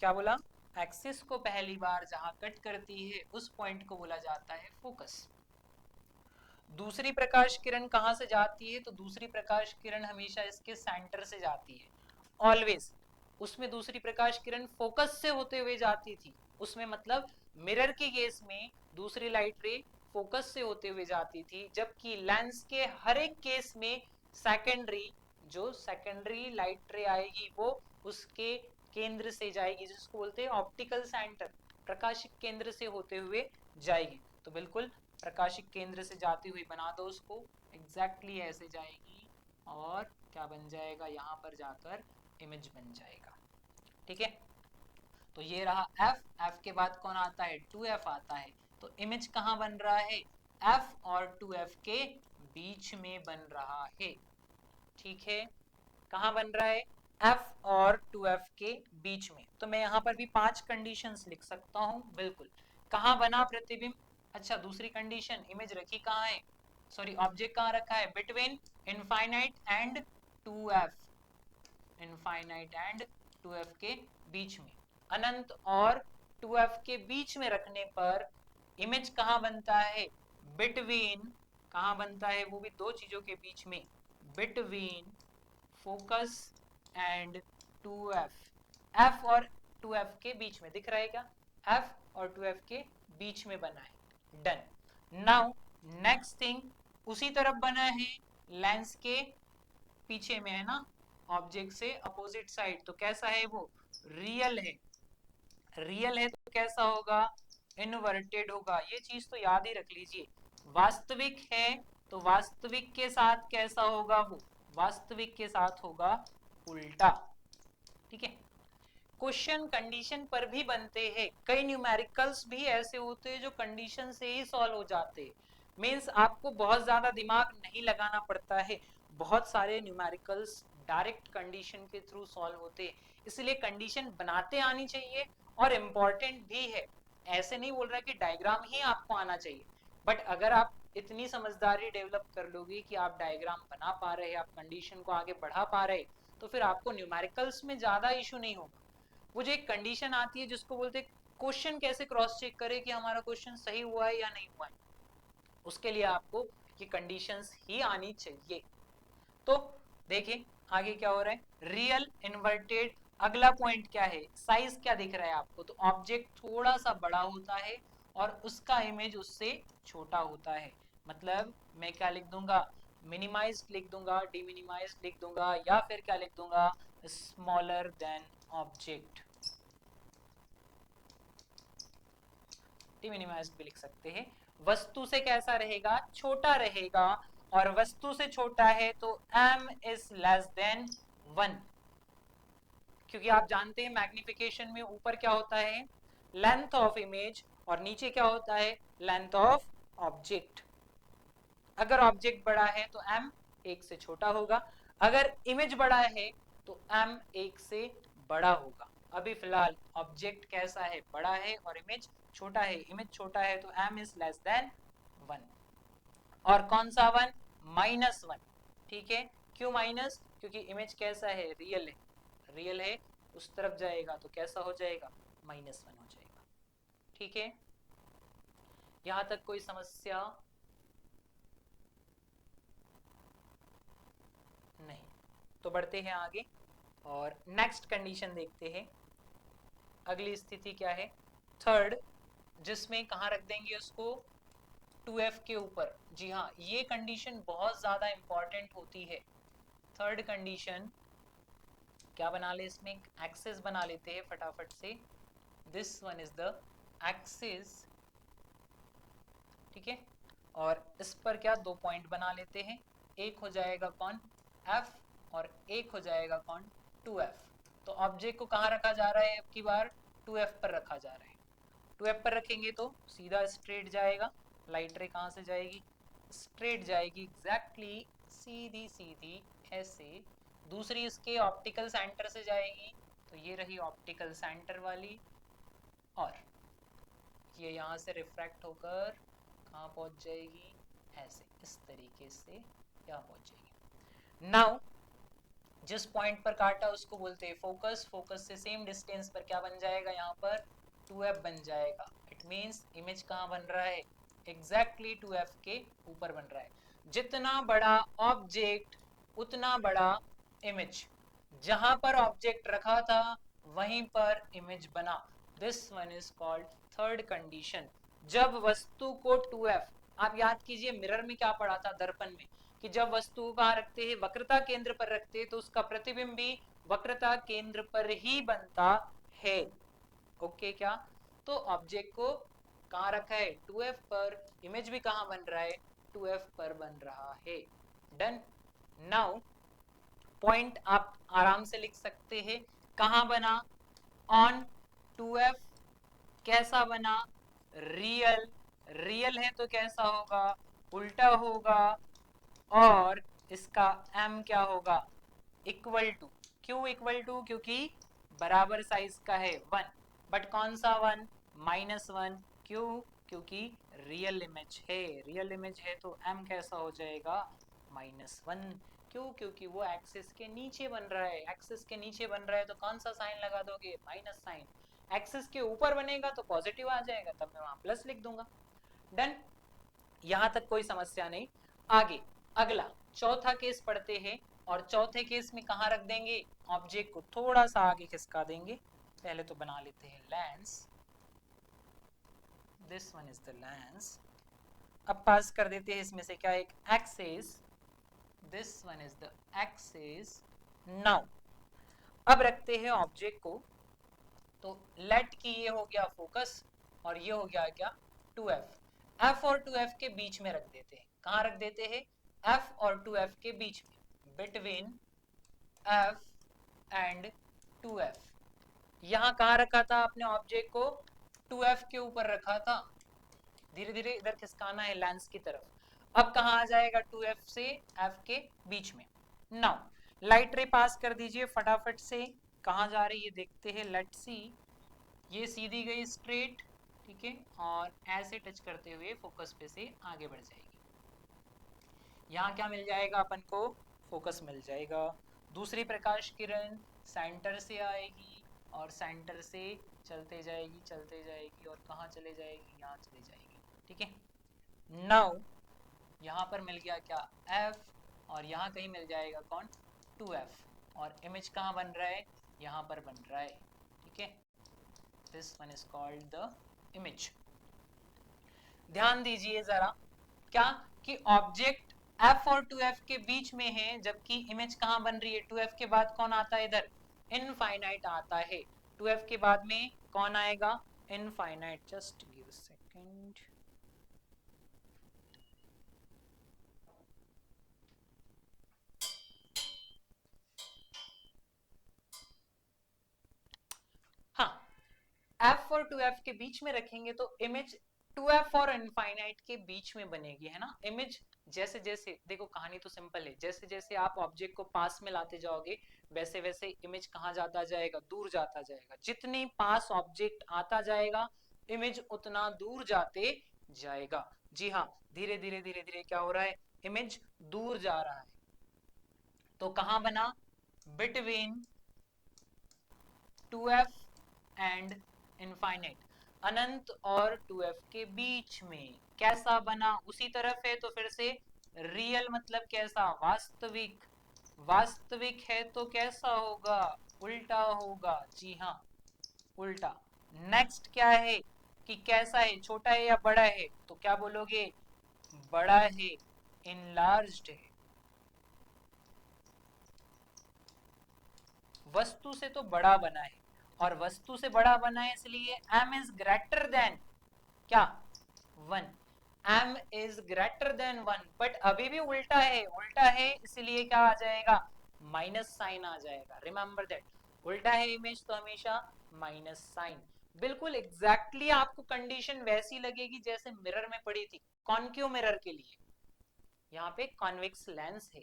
Speaker 1: क्या बोला, एक्सिस को पहली बार जहां कट करती है उस पॉइंट को बोला जाता है फोकस। दूसरी प्रकाश किरण कहां से जाती है, तो दूसरी प्रकाश किरण हमेशा इसके सेंटर से जाती है, ऑलवेज। उसमें दूसरी प्रकाश किरण फोकस से होते हुए जाती थी, उसमें मतलब मिरर के केस में दूसरी लाइट रे फोकस से होते हुए जाती थी, जबकि लेंस के हर एक केस में सेकेंडरी, जो सेकेंडरी लाइट रे आएगी वो उसके केंद्र से जाएगी, जिसको बोलते हैं ऑप्टिकल सेंटर, प्रकाशिक केंद्र से होते हुए जाएगी। तो बिल्कुल प्रकाशिक केंद्र से जाती हुई बना दो उसको, एग्जैक्टली ऐसे जाएगी, और क्या बन जाएगा, यहाँ पर जाकर इमेज बन जाएगा, ठीक है। तो ये रहा f, f के बाद कौन आता है, 2f आता है, तो इमेज कहाँ बन रहा है, f और 2f के बीच में बन रहा है, ठीक है। कहाँ बन रहा है, f और 2f के बीच में, तो मैं यहाँ पर भी 5 कंडीशंस लिख सकता हूँ, बिल्कुल। कहाँ बना प्रतिबिंब, अच्छा दूसरी कंडीशन, इमेज रखी कहाँ है, सॉरी ऑब्जेक्ट कहाँ रखा है, between infinite and 2f, infinite and 2f के बीच में, अनंत और 2f के बीच में रखने पर इमेज कहाँ बनता है, बिटवीन, कहाँ बनता है, वो भी दो चीजों के बीच में, between focus and 2f, f और 2f के बीच में, दिख रहा है क्या, f और 2f के बीच में बना है। डन। नाउ नेक्स्ट थिंग, उसी तरफ बना है, लेंस के पीछे में है ना, ऑब्जेक्ट से अपोजिट साइड, तो कैसा है वो, रियल है। रियल है तो कैसा होगा, इनवर्टेड होगा, ये चीज तो याद ही रख लीजिए। वास्तविक है तो वास्तविक के साथ कैसा होगा वो, वास्तविक के साथ होगा उल्टा, ठीक है। क्वेश्चन कंडीशन पर भी बनते हैं, कई न्यूमेरिकल्स भी ऐसे होते हैं जो कंडीशन से ही सॉल्व हो जाते हैं, मींस आपको बहुत ज्यादा दिमाग नहीं लगाना पड़ता है, बहुत सारे न्यूमेरिकल्स डायरेक्ट कंडीशन के थ्रू सॉल्व होते हैं, इसलिए कंडीशन बनाते आनी चाहिए, और इम्पोर्टेंट भी है। ऐसे नहीं बोल रहा कि डायग्राम ही आपको आना चाहिए, बट अगर आप इतनी समझदारी डेवलप कर लोगे कि आप डायग्राम बना पा रहे, आप कंडीशन को आगे बढ़ा पा रहे, तो फिर आपको न्यूमेरिकल्स में ज्यादा इशू नहीं होगा। वो जो एक कंडीशन आती है जिसको बोलते हैं क्वेश्चन कैसे क्रॉस चेक करे कि हमारा क्वेश्चन सही हुआ है या नहीं हुआ है, उसके लिए आपको ये कंडीशंस ही आनी चाहिए। तो देखिए आगे क्या हो रहा है, रियल इन्वर्टेड। अगला पॉइंट क्या है, साइज क्या दिख रहा है आपको, तो ऑब्जेक्ट थोड़ा सा बड़ा होता है और उसका इमेज उससे छोटा होता है। मतलब मैं क्या लिख दूंगा, मिनिमाइज्ड लिख दूंगा, डिमिनिमाइज्ड लिख दूंगा, या फिर क्या लिख दूंगा, स्मॉलर देन ऑब्जेक्ट, डिमिनिमाइज्ड भी लिख सकते हैं। वस्तु से कैसा रहेगा, छोटा रहेगा, और वस्तु से छोटा है तो m इज लेस देन 1, क्योंकि आप जानते हैं मैग्निफिकेशन में ऊपर क्या होता है, लेंथ ऑफ इमेज, और नीचे क्या होता है, लेंथ ऑफ ऑब्जेक्ट। अगर ऑब्जेक्ट बड़ा है तो m एक से छोटा होगा, अगर इमेज बड़ा है तो m एक से बड़ा होगा। अभी फिलहाल ऑब्जेक्ट कैसा है, बड़ा है, और इमेज छोटा है, इमेज छोटा है तो m इज लेस देन 1। और कौन सा 1, -1, ठीक है। क्यों माइनस, क्योंकि इमेज कैसा है, रियल है, रियल है, उस तरफ जाएगा तो कैसा हो जाएगा, -1 हो जाएगा। ठीक है, यहां तक कोई समस्या नहीं, तो बढ़ते हैं आगे और नेक्स्ट कंडीशन देखते हैं। अगली स्थिति क्या है, थर्ड, जिसमें कहाँ रख देंगे उसको, 2f के ऊपर। जी हाँ, ये कंडीशन बहुत ज्यादा इंपॉर्टेंट होती है। थर्ड कंडीशन क्या बना ले, इसमें एक्सिस बना लेते हैं फटाफट से, this one is the axis, ठीक है। और इस पर क्या, 2 पॉइंट बना लेते हैं, एक हो जाएगा कौन, f, और एक हो जाएगा कौन, 2f। तो ऑब्जेक्ट को कहाँ रखा जा रहा है, अब की बार 2f पर रखा जा रहा है। 2f पर रखेंगे तो सीधा स्ट्रेट जाएगा, लाइट रे कहाँ से जाएगी, स्ट्रेट जाएगी, एग्जैक्टली सीधी सीधी ऐसे। दूसरी इसके ऑप्टिकल सेंटर से जाएगी, तो ये रही ऑप्टिकल सेंटर वाली, और ये यहाँ से रिफ्रैक्ट होकर कहाँ पहुँच जाएगी, ऐसे इस तरीके से यहाँ पहुँच जाएगी। नाउ जिस पॉइंट पर काटा उसको बोलते हैं फोकस, फोकस से सेम डिस्टेंस पर क्या बन जाएगा, यहाँ पर 2f बन जाएगा। इट मीन्स इमेज कहाँ बन रहा है, एग्जैक्टली 2f के ऊपर बन रहा है। जितना बड़ा ऑब्जेक्ट उतना बड़ा इमेज, जहां पर ऑब्जेक्ट रखा था वहीं पर इमेज बना, this one is called third condition. जब वस्तु को 2f, आप याद कीजिए मिरर में क्या पढ़ा था, दर्पण में, कि जब वस्तु को कहाँ रखते हैं, वक्रता केंद्र पर रखते हैं, तो उसका प्रतिबिंब भी वक्रता केंद्र पर ही बनता है। ओके क्या, तो ऑब्जेक्ट को कहाँ रखा है, 2f पर, इमेज भी कहाँ बन रहा है, 2f पर बन रहा है। डन। नाउ पॉइंट आप आराम से लिख सकते हैं, कहाँ बना, ऑन 2f, कैसा बना, रियल, रियल है तो कैसा होगा, उल्टा होगा, और इसका m क्या होगा, इक्वल टू, क्यों इक्वल टू, क्योंकि बराबर साइज का है 1, बट कौन सा 1, -1, क्यों, क्योंकि रियल इमेज है, रियल इमेज है तो m कैसा हो जाएगा, -1, क्यों, क्योंकि वो एक्सिस के नीचे बन रहा है, एक्सिस के नीचे बन रहा है तो कौन सा साइन लगा दोगे, माइनस साइन। एक्सिस के ऊपर बनेगा तो पॉजिटिव आ जाएगा, तब मैं वहां प्लस लिख दूंगा। डन, यहां तक कोई समस्या नहीं। आगे अगला चौथा केस पढ़ते हैं, और चौथे केस में कहां रख देंगे, ऑब्जेक्ट को थोड़ा सा आगे खिसका देंगे, पहले तो बना लेते हैं lens, this one is the lens. अब पास कर देते हैं इसमें से क्या, एक axis, this one is the axis. Now अब रखते हैं ऑब्जेक्ट को, तो लेट की ये हो गया फोकस, और ये हो गया क्या, 2f, f और 2f के बीच में रख देते हैं, कहां रख देते हैं, f और 2f के बीच में, बिटवीन f एंड 2f। यहां कहां रखा था आपने ऑब्जेक्ट को, 2f के ऊपर रखा था, धीरे धीरे इधर खिसकाना है लेंस की तरफ। अब कहां आ जाएगा, 2f से f के बीच में। नाउ लाइट रे पास कर दीजिए फटाफट से, कहां जा रही है देखते हैं, लेट्स सी, ये सीधी गई स्ट्रेट, ठीक है, और ऐसे टच करते हुए फोकस पे से आगे बढ़ जाएगी। यहाँ क्या मिल जाएगा अपन को, फोकस मिल जाएगा। दूसरी प्रकाश किरण सेंटर से आएगी और सेंटर से चलते जाएगी और कहाँ चले जाएगी, यहाँ चले जाएगी। ठीक है, नाउ यहाँ पर मिल गया क्या, F, और यहाँ कहीं मिल जाएगा कौन, 2F, और इमेज कहाँ बन रहा है, यहाँ पर बन रहा है। ठीक है, this one is called the image. ध्यान दीजिए जरा, क्या कि ऑब्जेक्ट F और 2F के बीच में है, जबकि इमेज कहाँ बन रही है, 2F के बाद कौन आता है इधर, इनफाइनाइट आता है। 2F के बाद में कौन आएगा, infinite. Just give a second. हाँ, F और 2F के बीच में रखेंगे तो इमेज 2F और इनफाइनाइट के बीच में बनेगी, है ना। इमेज जैसे जैसे, देखो कहानी तो सिंपल है, जैसे जैसे आप ऑब्जेक्ट को पास में लाते जाओगे वैसे वैसे इमेज कहाँ जाता जाएगा, दूर जाता जाएगा। जितने पास ऑब्जेक्ट आता जाएगा इमेज उतना दूर जाते जाएगा। जी हाँ, धीरे धीरे धीरे धीरे क्या हो रहा है, इमेज दूर जा रहा है। तो कहाँ बना, बिटवीन 2F एंड इनफाइनाइट, अनंत और 2F के बीच में। कैसा बना, उसी तरफ है तो फिर से रियल मतलब कैसा, वास्तविक। वास्तविक है तो कैसा होगा, उल्टा होगा। जी हाँ, उल्टा। नेक्स्ट क्या है कि कैसा है, छोटा है या बड़ा है, तो क्या बोलोगे, बड़ा है, इनलार्ज्ड है। वस्तु से तो बड़ा बना है, और वस्तु से बड़ा बना है इसलिए m इज ग्रेटर देन क्या, 1। m is greater than 1, but अभी भी उल्टा है, उल्टा है इसलिए क्या आ जाएगा, माइनस साइन आ जाएगा। रिमेंबर दैट, उल्टा है इमेज तो हमेशा माइनस साइन। बिल्कुल एग्जैक्टली आपको कंडीशन वैसी लगेगी जैसे मिरर में पड़ी थी, कॉन्केव मिरर के लिए। यहाँ पे कॉन्वेक्स लेंस है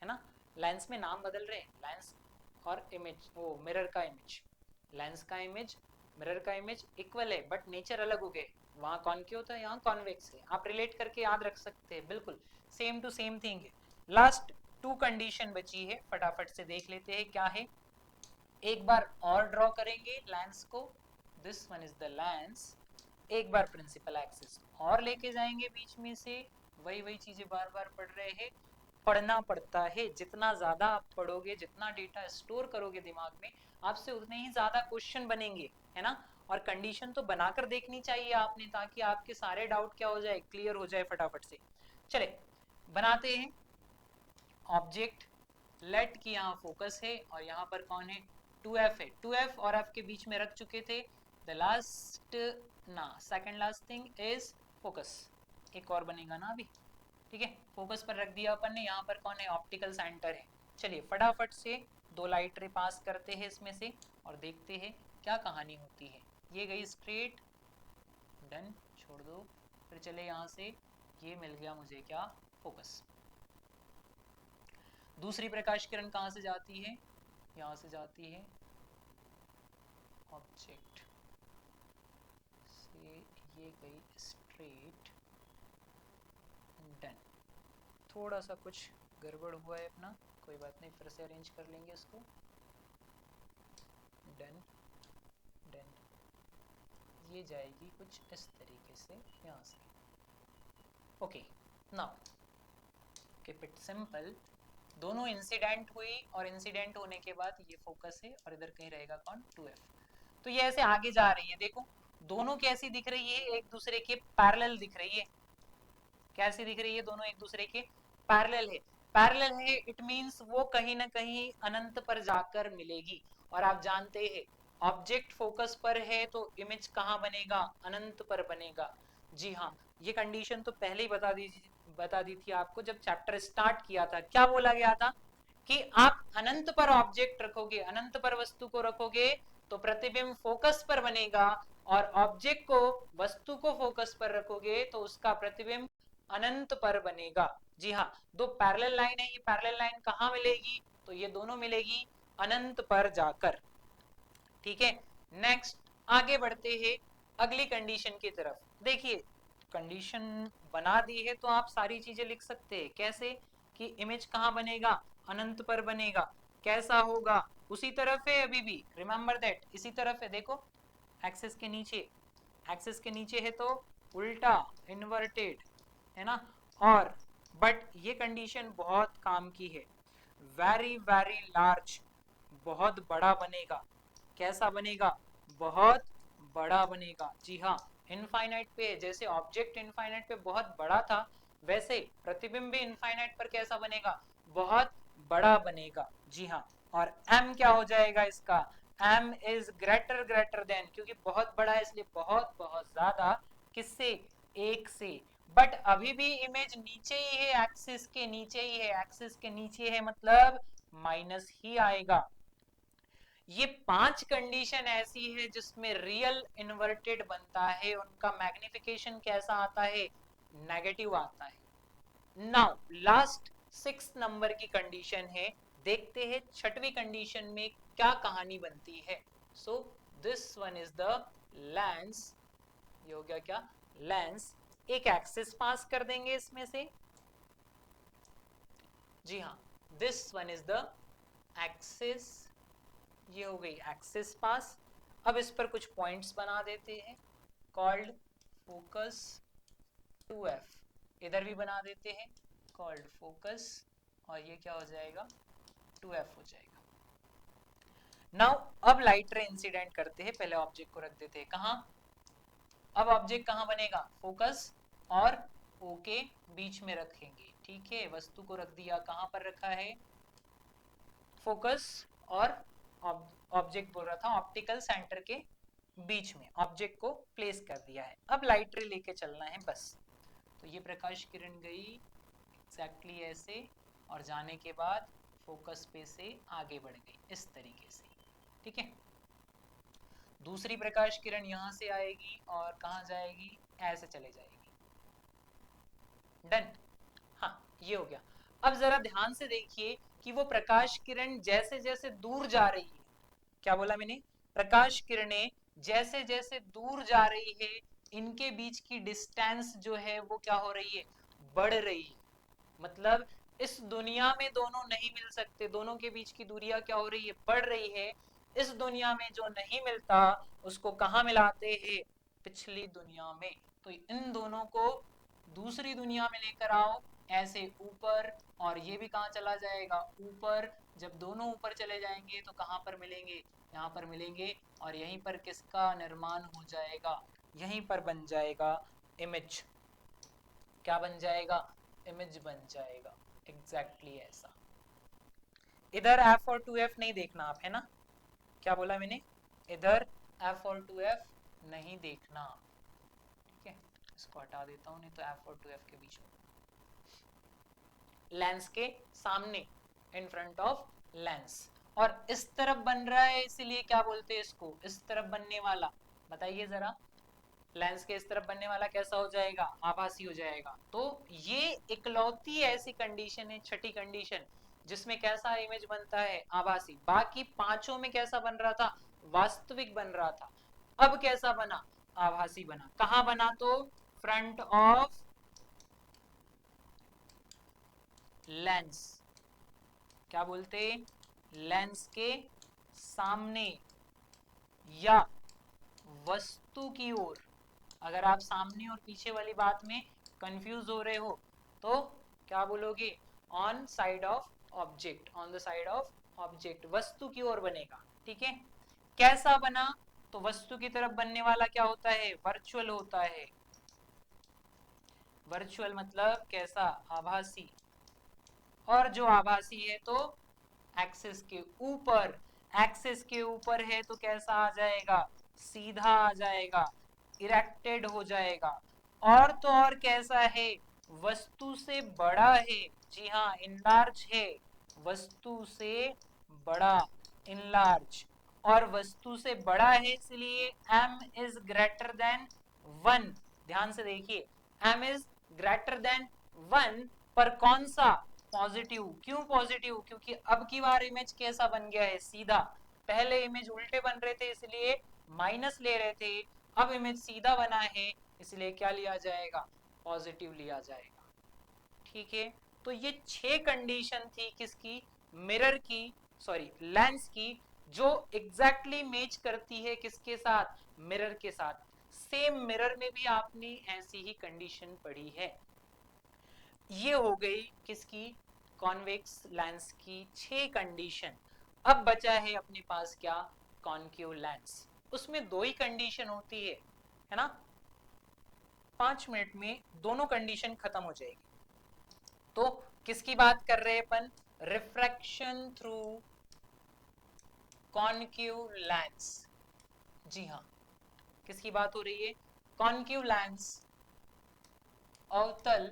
Speaker 1: ना, लेंस में नाम बदल रहे हैं, लेंस और इमेज, वो मिरर का इमेज, लेंस का इमेज, मिरर का इमेज इक्वल है बट नेचर अलग हो गए। वहां कॉन्केव था, यहाँ कॉन्वेक्स है। आप रिलेट करके याद रख सकते हैं, बिल्कुल सेम टू सेम थिंग है। लास्ट 2 कंडीशन बची है, फटाफट से देख लेते हैं क्या है। एक बार और ड्रॉ करेंगे लेंस को, this one is the lens. एक बार प्रिंसिपल एक्सिस और लेके जाएंगे बीच में से, वही वही चीजें बार बार पढ़ रहे हैं, पढ़ना पड़ता है। जितना ज्यादा आप पढ़ोगे, जितना डेटा स्टोर करोगे दिमाग में, आपसे उतने ही ज्यादा क्वेश्चन बनेंगे, है ना। और कंडीशन तो बनाकर देखनी चाहिए आपने, ताकि आपके सारे डाउट क्या हो जाए, क्लियर हो जाए फटाफट से। चले बनाते हैं। ऑब्जेक्ट लेट की यहाँ फोकस है और यहाँ पर कौन है, 2F है। 2F और F के बीच में रख चुके थे। द लास्ट ना, second last thing is focus. एक और बनेगा ना अभी, ठीक है। फोकस पर रख दिया अपन ने, यहाँ पर कौन है, ऑप्टिकल सेंटर है। चलिए फटाफट से 2 लाइट रे पास करते हैं इसमें से और देखते हैं क्या कहानी होती है। ये गई स्ट्रेट, डन, छोड़ दो। फिर चले यहाँ से, ये मिल गया मुझे क्या, फोकस। दूसरी प्रकाश किरण कहाँ से जाती है, यहाँ से जाती है, ऑब्जेक्ट से ये गई स्ट्रेट, डन। थोड़ा सा कुछ गड़बड़ हुआ है अपना, कोई बात नहीं, फिर से अरेंज कर लेंगे इसको, डन डन। ये जाएगी कुछ इस तरीके से यहाँ से, okay. Now keep it simple. दोनों इंसिडेंट हुई और इंसिडेंट होने के बाद ये फोकस है और इधर कहीं रहेगा कौन, 2F। तो ये ऐसे आगे जा रही है, देखो दोनों कैसी दिख रही है, एक दूसरे के पैरेलल दिख रही है। कैसी दिख रही है, दोनों एक दूसरे के पैरेलल है। पैरेलल है इट मींस वो कहीं ना कहीं अनंत पर जाकर मिलेगी। और आप जानते हैं ऑब्जेक्ट फोकस पर है तो इमेज कहाँ बनेगा, अनंत पर बनेगा। जी हाँ, ये कंडीशन तो पहले ही बता दी थी आपको जब चैप्टर स्टार्ट किया था। क्या बोला गया था कि आप अनंत पर ऑब्जेक्ट रखोगे, अनंत पर वस्तु को रखोगे तो प्रतिबिंब फोकस पर बनेगा, और ऑब्जेक्ट को, वस्तु को फोकस पर रखोगे तो उसका प्रतिबिंब अनंत पर बनेगा। जी हाँ, दो पैरेलल लाइन है, ये पैरेलल लाइन कहाँ मिलेगी, तो ये दोनों मिलेगी अनंत पर जाकर। ठीक है, नेक्स्ट आगे बढ़ते हैं। अगली कंडीशन की तरफ देखिए, कंडीशन बना दी है तो आप सारी चीजें लिख सकते हैं। कैसे कि इमेज कहाँ बनेगा, अनंत पर बनेगा। कैसा होगा, उसी तरफ है अभी भी, रिमेंबर दैट, इसी तरफ है। देखो एक्सेस के नीचे, एक्सेस के नीचे है तो उल्टा, इन्वर्टेड, है ना। और बट ये कंडीशन बहुत काम की है, वेरी वेरी लार्ज, बहुत बड़ा बनेगा। कैसा बनेगा, बहुत बड़ा बनेगा। जी हाँ, इनफाइनाइट पे, जैसे ऑब्जेक्ट इनफाइनाइट पे बहुत बड़ा था, वैसे प्रतिबिंब भी इनफाइनाइट पर कैसा बनेगा, बहुत बड़ा बनेगा। जी हाँ, और m क्या हो जाएगा इसका, m is greater greater than, क्योंकि बहुत बड़ा है इसलिए बहुत बहुत ज्यादा, किससे, एक से। बट अभी भी इमेज नीचे ही है, एक्सिस के नीचे ही है, एक्सिस के नीचे है मतलब माइनस ही आएगा। ये 5 कंडीशन ऐसी है जिसमें रियल इन्वर्टेड बनता है, उनका मैग्निफिकेशन कैसा आता है, नेगेटिव आता है। नाउ लास्ट 6 नंबर की कंडीशन है, देखते हैं छठवीं कंडीशन में क्या कहानी बनती है। So this one is the lens, ये हो गया क्या, लेंस। एक एक्सिस पास कर देंगे इसमें से, जी हाँ, this one is the axis, ये हो गई एक्सिस पास। अब इस पर कुछ पॉइंट्स बना देते हैं, कॉल्ड फोकस 2f, इधर भी बना देते हैं कॉल्ड फोकस, और ये क्या हो जाएगा, 2f हो जाएगा। नाउ अब लाइट रे इंसिडेंट करते हैं, पहले ऑब्जेक्ट को रख देते हैं कहाँ, अब ऑब्जेक्ट कहाँ बनेगा, फोकस और ओ के बीच में रखेंगे। ठीक है, वस्तु को रख दिया, कहाँ पर रखा है, फोकस और ऑब्जेक्ट बोल रहा था ऑप्टिकल सेंटर के बीच में, ऑब्जेक्ट को प्लेस कर दिया है। अब लाइट रे लेके चलना है बस। तो ये प्रकाश किरण गई एग्जैक्टली ऐसे, और जाने के बाद फोकस पे से आगे बढ़ गई इस तरीके से। ठीक है, दूसरी प्रकाश किरण यहां से आएगी और कहां जाएगी, ऐसे चले जाएगी। डन, हाँ ये हो गया। अब जरा ध्यान से देखिए कि वो प्रकाश किरण जैसे जैसे दूर जा रही है, क्या बोला मैंने, प्रकाश किरणें जैसे जैसे दूर जा रही है, इनके बीच की डिस्टेंस जो है वो क्या हो रही है, बढ़ रही है। मतलब इस दुनिया में दोनों नहीं मिल सकते, दोनों के बीच की दूरियां क्या हो रही है, बढ़ रही है। इस दुनिया में जो नहीं मिलता उसको कहाँ मिलाते हैं, पिछली दुनिया में। तो इन दोनों को दूसरी दुनिया में लेकर आओ, ऐसे ऊपर, और ये भी कहाँ चला जाएगा, ऊपर। जब दोनों ऊपर चले जाएंगे तो कहाँ पर मिलेंगे, यहाँ पर मिलेंगे, और यहीं पर किसका निर्माण हो जाएगा, यहीं पर बन जाएगा इमेज। क्या बन जाएगा, इमेज बन जाएगा, एग्जैक्टली ऐसा। इधर f और 2f नहीं देखना आप, है ना, क्या बोला मैंने, इधर f और 2f नहीं देखना। ठीक है, इसको हटा देता हूं, नहीं तो f और 2f के बीच में, लेंस के सामने, इन फ्रंट ऑफ लेंस, और इस तरफ बन रहा है इसीलिए क्या बोलते हैं इसको, इस तरफ बनने वाला, बताइए जरा, लेंस के इस तरफ बनने वाला कैसा हो जाएगा, आभासी हो जाएगा। तो ये इकलौती ऐसी कंडीशन है, छठी कंडीशन, जिसमें कैसा इमेज बनता है, आभासी। बाकी पांचों में कैसा बन रहा था, वास्तविक बन रहा था। अब कैसा बना, आभासी बना। कहां बना, तो फ्रंट ऑफ लेंस, क्या बोलते, लेंस के सामने या वस्तु की ओर। अगर आप सामने और पीछे वाली बात में कंफ्यूज हो रहे हो तो क्या बोलोगे, on side of object, on the side of object, वस्तु की ओर बनेगा। ठीक है, कैसा बना, तो वस्तु की तरफ बनने वाला क्या होता है, वर्चुअल होता है। वर्चुअल मतलब कैसा, आभासी। और जो आभासी है तो एक्सिस के ऊपर, एक्सिस के ऊपर है तो कैसा आ जाएगा, सीधा आ जाएगा, इरेक्टेड हो जाएगा। और तो और कैसा है, वस्तु से बड़ा है, जी हाँ इनलार्ज है, वस्तु से बड़ा, इनलार्ज। और वस्तु से बड़ा है इसलिए m इज ग्रेटर देन 1। ध्यान से देखिए, m इज ग्रेटर देन 1, पर कौन सा, पॉजिटिव। क्यों पॉजिटिव, क्योंकि अब की बार इमेज कैसा बन गया है, सीधा। पहले इमेज उल्टे बन रहे थे इसलिए माइनस ले रहे थे, अब इमेज सीधा बना है इसलिए क्या लिया जाएगा, पॉजिटिव लिया जाएगा। ठीक है, तो ये 6 कंडीशन थी किसकी, मिरर की, सॉरी लेंस की, जो एग्जैक्टली मैच करती है किसके साथ, मिरर के साथ। सेम मिरर में भी आपने ऐसी ही कंडीशन पढ़ी है। ये हो गई किसकी, कॉन्वेक्स लेंस की 6 कंडीशन। अब बचा है अपने पास क्या, कॉन्केव लेंस। उसमें 2 ही कंडीशन होती है ना, 5 मिनट में दोनों कंडीशन खत्म हो जाएगी। तो किसकी बात कर रहे हैं अपन, रिफ्रैक्शन थ्रू कॉन्केव लेंस। जी हाँ, किसकी बात हो रही है, कॉन्केव लेंस, अवतल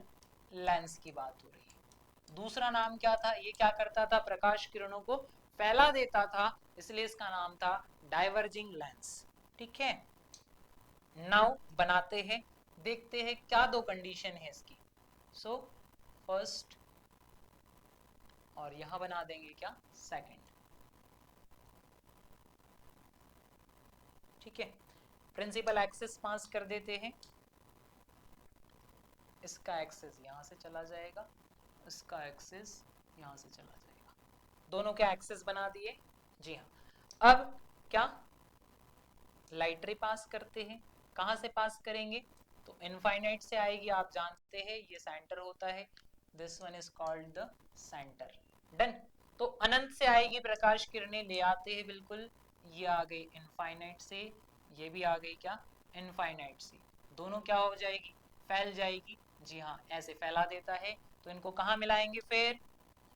Speaker 1: लेंस की बात हो रही है। दूसरा नाम क्या था, ये क्या करता था, प्रकाश किरणों को फैला देता था, इसलिए इसका नाम था डाइवर्जिंग लेंस। ठीक है, नाउ बनाते हैं, देखते हैं क्या 2 कंडीशन है इसकी। सो फर्स्ट, और यहां बना देंगे क्या, सेकंड। ठीक है, प्रिंसिपल एक्सिस पास कर देते हैं, इसका एक्सिस यहां से चला जाएगा, इसका एक्सिस यहां से चला जाएगा, दोनों के एक्सिस बना दिए। जी हाँ, अब क्या, लाइट रे पास करते हैं, कहां से पास करेंगे, तो इनफाइनाइट से आएगी, आप जानते हैं ये सेंटर होता है, this one is called the centre. Done, तो अनंत से आएगी प्रकाश किरणें, ले आते हैं बिल्कुल, ये आ गई इनफाइनाइट से, ये भी आ गई क्या, इनफाइनाइट से, दोनों क्या हो जाएगी, फैल जाएगी। जी हाँ, ऐसे फैला देता है, तो इनको कहाँ मिलाएंगे फिर,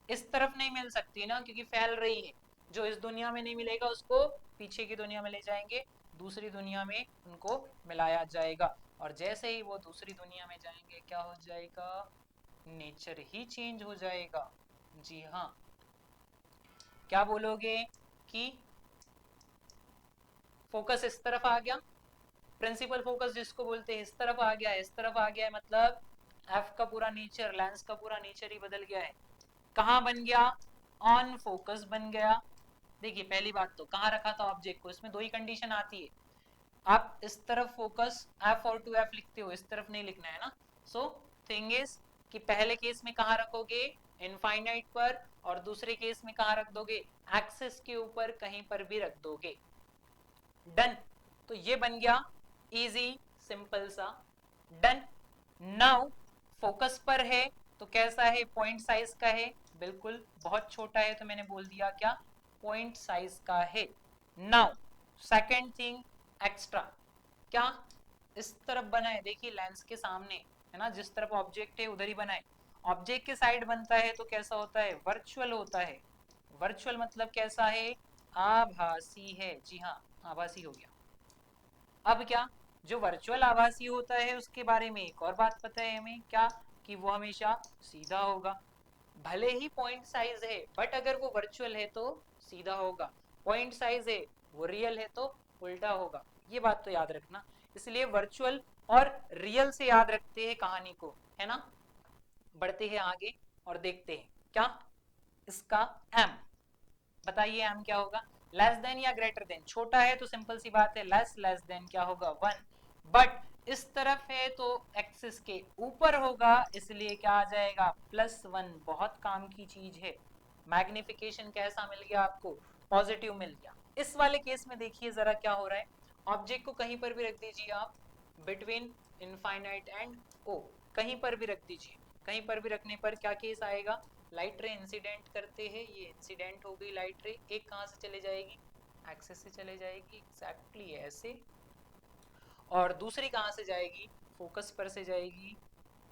Speaker 1: इस तरफ नहीं मिल सकती ना क्योंकि फैल रही है, जो इस दुनिया में नहीं मिलेगा उसको पीछे की दुनिया में ले जाएंगे, दूसरी दुनिया में उनको मिलाया जाएगा, और जैसे ही वो दूसरी दुनिया में जाएंगे क्या हो जाएगा, नेचर ही चेंज हो जाएगा। जी हाँ, क्या बोलोगे कि फोकस इस तरफ आ गया, प्रिंसिपल फोकस जिसको बोलते हैं इस तरफ आ गया, इस तरफ आ गया है, मतलब एफ का पूरा नेचर, लेंस का पूरा नेचर ही बदल गया है। कहां बन गया, ऑन फोकस बन गया। देखिए पहली बात तो कहां रखा था ऑब्जेक्ट को, इसमें 2 ही कंडीशन आती है, आप इस तरफ फोकस एफ और 2F लिखते हो, इस तरफ नहीं लिखना है ना। सो थिंग इज कि पहले केस में कहां रखोगे, इनफाइनाइट पर, और दूसरे केस में कहां रख दोगे, एक्सिस के ऊपर कहीं पर भी रख दोगे। डन, तो ये बन गया इजी, सिंपल सा, डन। नाउ फोकस पर है तो कैसा है, पॉइंट साइज का है, बिल्कुल बहुत छोटा है, तो मैंने बोल दिया क्या, पॉइंट साइज का है। नाउ सेकंड थिंग एक्स्ट्रा, क्या, इस तरफ बनाए, देखिए लेंस के सामने है ना, जिस तरफ ऑब्जेक्ट है उधर ही बनाए, ऑब्जेक्ट के साइड बनता है तो कैसा होता है, वर्चुअल होता है। वर्चुअल मतलब कैसा है, आभासी है। जी हाँ, आभासी हो गया। अब क्या, जो वर्चुअल आभासी होता है उसके बारे में एक और बात पता है हमें, क्या, कि वो हमेशा सीधा होगा, भले ही पॉइंट साइज है बट अगर वो वर्चुअल है तो सीधा होगा, पॉइंट साइज है वो रियल है तो उल्टा होगा। ये बात तो याद रखना, इसलिए वर्चुअल और रियल से याद रखते हैं कहानी को, है ना। बढ़ते हैं आगे और देखते हैं क्या, इसका एम, बताइए एम क्या होगा, लेस देन या ग्रेटर देन, छोटा है तो सिंपल सी बात है लेस, लेस देन क्या होगा 1, बट इस तरफ है तो एक्सिस के ऊपर होगा इसलिए क्या आ जाएगा, +1, बहुत काम की चीज है। मैग्निफिकेशन कैसा मिल गया आपको, पॉजिटिव मिल गया। इस वाले केस में देखिए जरा क्या हो रहा है, ऑब्जेक्ट को कहीं पर भी रख दीजिए आप, बिटवीन इनफाइनाइट एंड ओ, कहीं पर भी रख दीजिए, कहीं पर भी रखने पर क्या केस आएगा, लाइट रे इंसिडेंट करते हैं, ये इंसिडेंट हो गई लाइट रे, एक कहां से चले जाएगी, एक्सेस से चले जाएगी, एग्जैक्टली ऐसे, और दूसरी कहां से जाएगी, फोकस पर से जाएगी,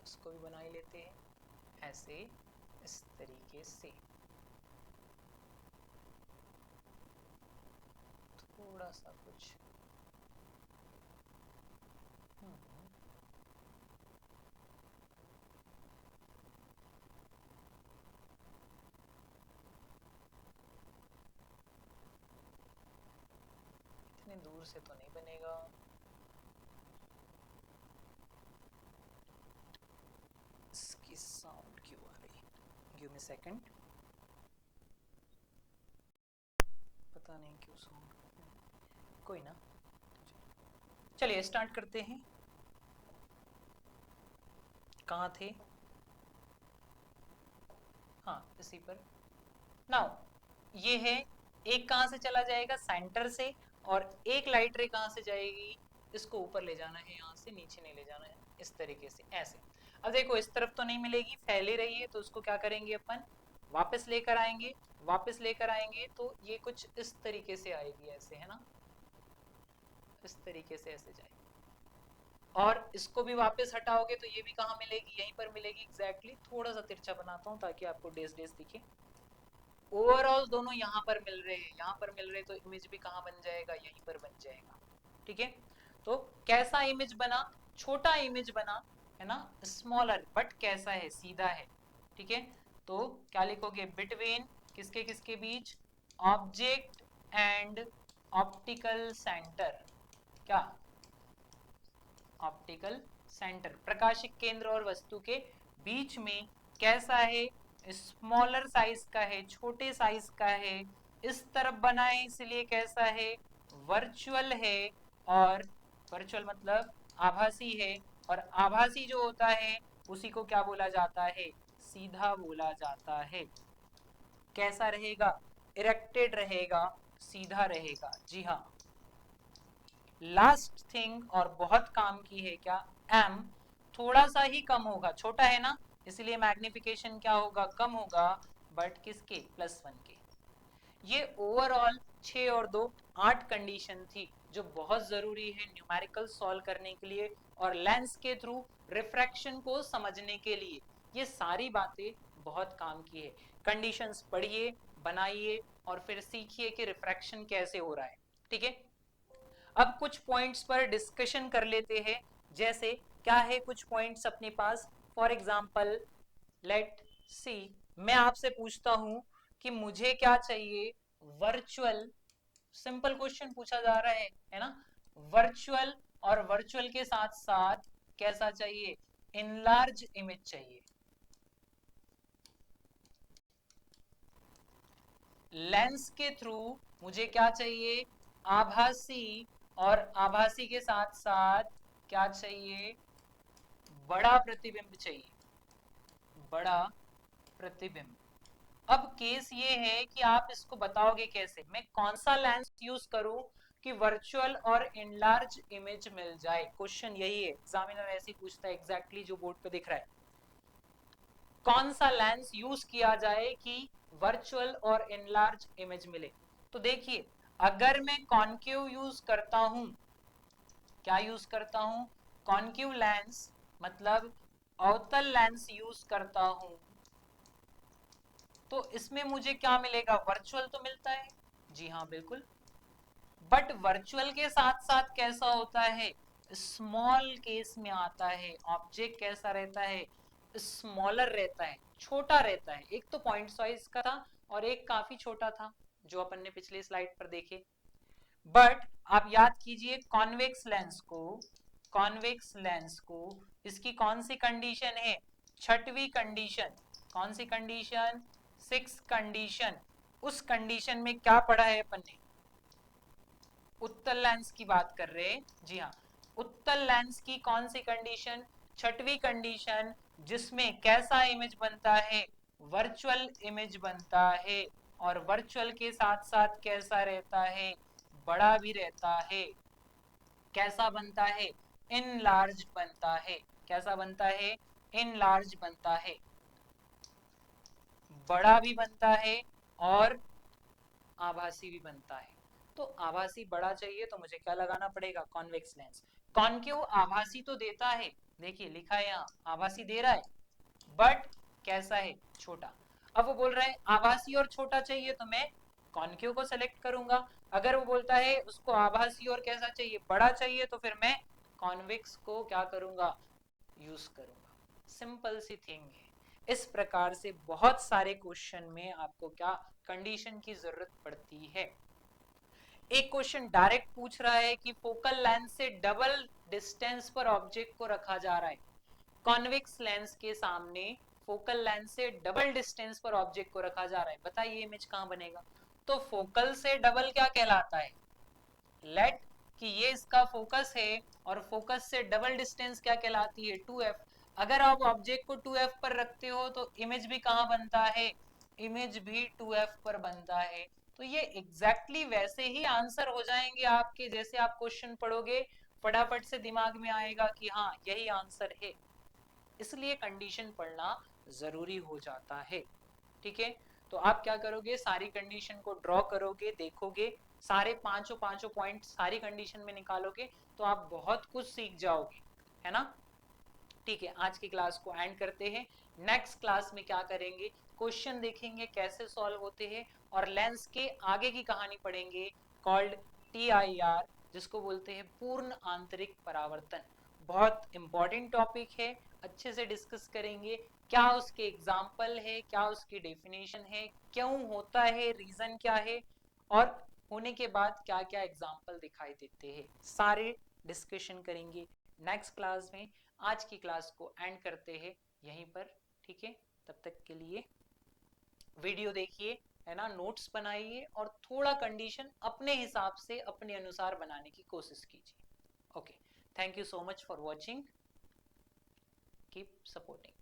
Speaker 1: उसको भी बना ही लेते हैं ऐसे, इस तरीके से, थोड़ा सा कुछ इतने दूर से तो नहीं बनेगा, इसकी साउंड क्यों आ रही, गिव मी सेकंड, पता नहीं क्यों साउंड, कोई ना, चलिए स्टार्ट करते हैं। कहाँ थे? हाँ इसी पर। नाउ ये है, एक कहाँ से चला जाएगा, सेंटर से, और एक लाइट रे कहाँ से जाएगी, इसको ऊपर ले जाना है, यहाँ से नीचे नहीं ले जाना है, इस तरीके से ऐसे। अब देखो इस तरफ तो नहीं मिलेगी, फैले रही है, तो उसको क्या करेंगे अपन, वापस लेकर आएंगे, वापस लेकर आएंगे, तो ये कुछ इस तरीके से आएगी, ऐसे है ना, इस तरीके से ऐसे जाएगी। और इसको भी वापस हटाओगे तो ये भी कहाँ मिलेगी, यहीं पर मिलेगी एग्जैक्टली। थोड़ा सा तिरछा बनाता हूँ ताकि आपको डेस डेस दिखे। ओवरऑल दोनों यहाँ पर मिल रहे हैं, यहाँ पर मिल रहे हैं, तो इमेज भी कहाँ बन जाएगा, यहीं पर बन जाएगा। ठीक है, तो कैसा इमेज बना, छोटा इमेज बना, है ना, स्मॉलर, बट कैसा है, सीधा है। ठीक है, तो क्या लिखोगे, बिटवीन किसके किसके बीच, ऑब्जेक्ट एंड ऑप्टिकल सेंटर। क्या, ऑप्टिकल सेंटर, प्रकाशिक केंद्र और वस्तु के बीच में कैसा है, स्मॉलर साइज का है, छोटे साइज का है, इस तरफ बना है इसलिए कैसा है, वर्चुअल है, और वर्चुअल मतलब आभासी है, और आभासी जो होता है उसी को क्या बोला जाता है, सीधा बोला जाता है। कैसा रहेगा, इरेक्टेड रहेगा, सीधा रहेगा। जी हाँ, लास्ट थिंग और बहुत काम की है क्या, एम थोड़ा सा ही कम होगा, छोटा है ना, इसलिए मैग्निफिकेशन क्या होगा, कम होगा, बट किसके, +1 के। ये ओवरऑल 6 और 2 8 कंडीशन थी जो बहुत जरूरी है न्यूमेरिकल सॉल्व करने के लिए और लेंस के थ्रू रिफ्रैक्शन को समझने के लिए। ये सारी बातें बहुत काम की है। कंडीशंस पढ़िए, बनाइए, और फिर सीखिए कि रिफ्रैक्शन कैसे हो रहा है। ठीक है, अब कुछ पॉइंट्स पर डिस्कशन कर लेते हैं। जैसे क्या है कुछ पॉइंट्स अपने पास, फॉर एग्जांपल लेट सी, मैं आपसे पूछता हूं कि मुझे क्या चाहिए, वर्चुअल, सिंपल क्वेश्चन पूछा जा रहा है ना, वर्चुअल, और वर्चुअल के साथ साथ कैसा चाहिए, इनलार्ज इमेज चाहिए। लेंस के थ्रू मुझे क्या चाहिए, आभासी, और आभासी के साथ साथ क्या चाहिए, बड़ा प्रतिबिंब चाहिए, बड़ा प्रतिबिंब। अब केस ये है कि आप इसको बताओगे कैसे, मैं कौन सा लेंस यूज करूं कि वर्चुअल और इनलार्ज इमेज मिल जाए। क्वेश्चन यही है, एग्जामिनर ऐसे ही पूछता है, एग्जैक्टली जो बोर्ड पे दिख रहा है, कौन सा लेंस यूज किया जाए कि वर्चुअल और इनलार्ज इमेज मिले। तो देखिए, अगर मैं कॉन्केव यूज करता हूं, क्या यूज करता हूं, कॉन्केव लेंस, मतलब अवतल लेंस यूज करता हूं, तो इसमें मुझे क्या मिलेगा, वर्चुअल तो मिलता है। जी हाँ बिल्कुल, बट वर्चुअल के साथ साथ कैसा होता है, स्मॉल केस में आता है, ऑब्जेक्ट कैसा रहता है, स्मॉलर रहता है, छोटा रहता है। एक तो पॉइंट साइज का था और एक काफी छोटा था जो अपन ने पिछले स्लाइड पर देखे। बट आप याद कीजिए कॉन्वेक्स लेंस को इसकी कौन सी कंडीशन है, छठवीं कंडीशन। कौन सी कंडीशन, 6 कंडीशन। उस कंडीशन में क्या पढ़ा है अपन ने, उत्तल लेंस की बात कर रहे हैं। जी हाँ, उत्तल लेंस की कौन सी कंडीशन, छठवीं कंडीशन, जिसमें कैसा इमेज बनता है, वर्चुअल इमेज बनता है, और वर्चुअल के साथ साथ कैसा रहता है, बड़ा भी रहता है। कैसा बनता है, इनलार्ज बनता है। कैसा बनता है, इनलार्ज बनता है, बड़ा भी बनता है, और आभासी भी बनता है। तो आभासी बड़ा चाहिए तो मुझे क्या लगाना पड़ेगा, कॉन्वेक्स लेंस। कॉन्केव आभासी तो देता है, देखिए लिखा है यहाँ, आभासी दे रहा है, बट कैसा है, छोटा। अब वो बोल रहा है आभासी और छोटा चाहिए तो मैं कॉन्केव को सेलेक्ट करूंगा। अगर वो बोलता है उसको आभासी और कैसा चाहिए, बड़ा चाहिए, तो फिर मैं कॉन्वेक्स को क्या करूंगा, यूज करूंगा। सिंपल सी थिंग है। इस प्रकार से बहुत सारे क्वेश्चन में आपको क्या कंडीशन की जरूरत पड़ती है। एक क्वेश्चन डायरेक्ट पूछ रहा है कि फोकल लेंस से डबल डिस्टेंस पर ऑब्जेक्ट को रखा जा रहा है, कॉन्वेक्स लेंस के सामने फोकल लेंस से डबल डिस्टेंस पर ऑब्जेक्ट को रखा जा रहा है, बताइए इमेज कहां बनेगा। तो फोकल से डबल क्या कहलाता है, लेट कि ये इसका फोकस है और फोकस से डबल डिस्टेंस क्या कहलाती है 2f। अगर आप ऑब्जेक्ट को 2f पर रखते हो तो इमेज भी कहाँ बनता है, इमेज भी 2f पर बनता है। तो ये एग्जैक्टली वैसे ही आंसर हो जाएंगे आपके, जैसे आप क्वेश्चन पढ़ोगे फटाफट से दिमाग में आएगा कि हाँ यही आंसर है, इसलिए कंडीशन पढ़ना जरूरी हो जाता है। ठीक है, तो आप क्या करोगे, सारी कंडीशन को ड्रॉ करोगे, देखोगे, सारे पांचों पांचों पॉइंट सारी कंडीशन में निकालोगे तो आप बहुत कुछ सीख जाओगे, है ना। ठीक है, आज की क्लास को एंड करते हैं। नेक्स्ट क्लास में क्या करेंगे, क्वेश्चन देखेंगे कैसे सॉल्व होते हैं और लेंस के आगे की कहानी पढ़ेंगे कॉल्ड TIR, जिसको बोलते हैं पूर्ण आंतरिक परावर्तन। बहुत इंपॉर्टेंट टॉपिक है, अच्छे से डिस्कस करेंगे, क्या उसके एग्जाम्पल है, क्या उसकी डेफिनेशन है, क्यों होता है, रीजन क्या है, और होने के बाद क्या क्या एग्जाम्पल दिखाई देते हैं, सारे डिस्कशन करेंगे नेक्स्ट क्लास में। आज की क्लास को एंड करते हैं यहीं पर। ठीक है, तब तक के लिए वीडियो देखिए, है ना, नोट्स बनाइए और थोड़ा कंडीशन अपने हिसाब से अपने अनुसार बनाने की कोशिश कीजिए। Okay, thank you so much for watching, keep supporting.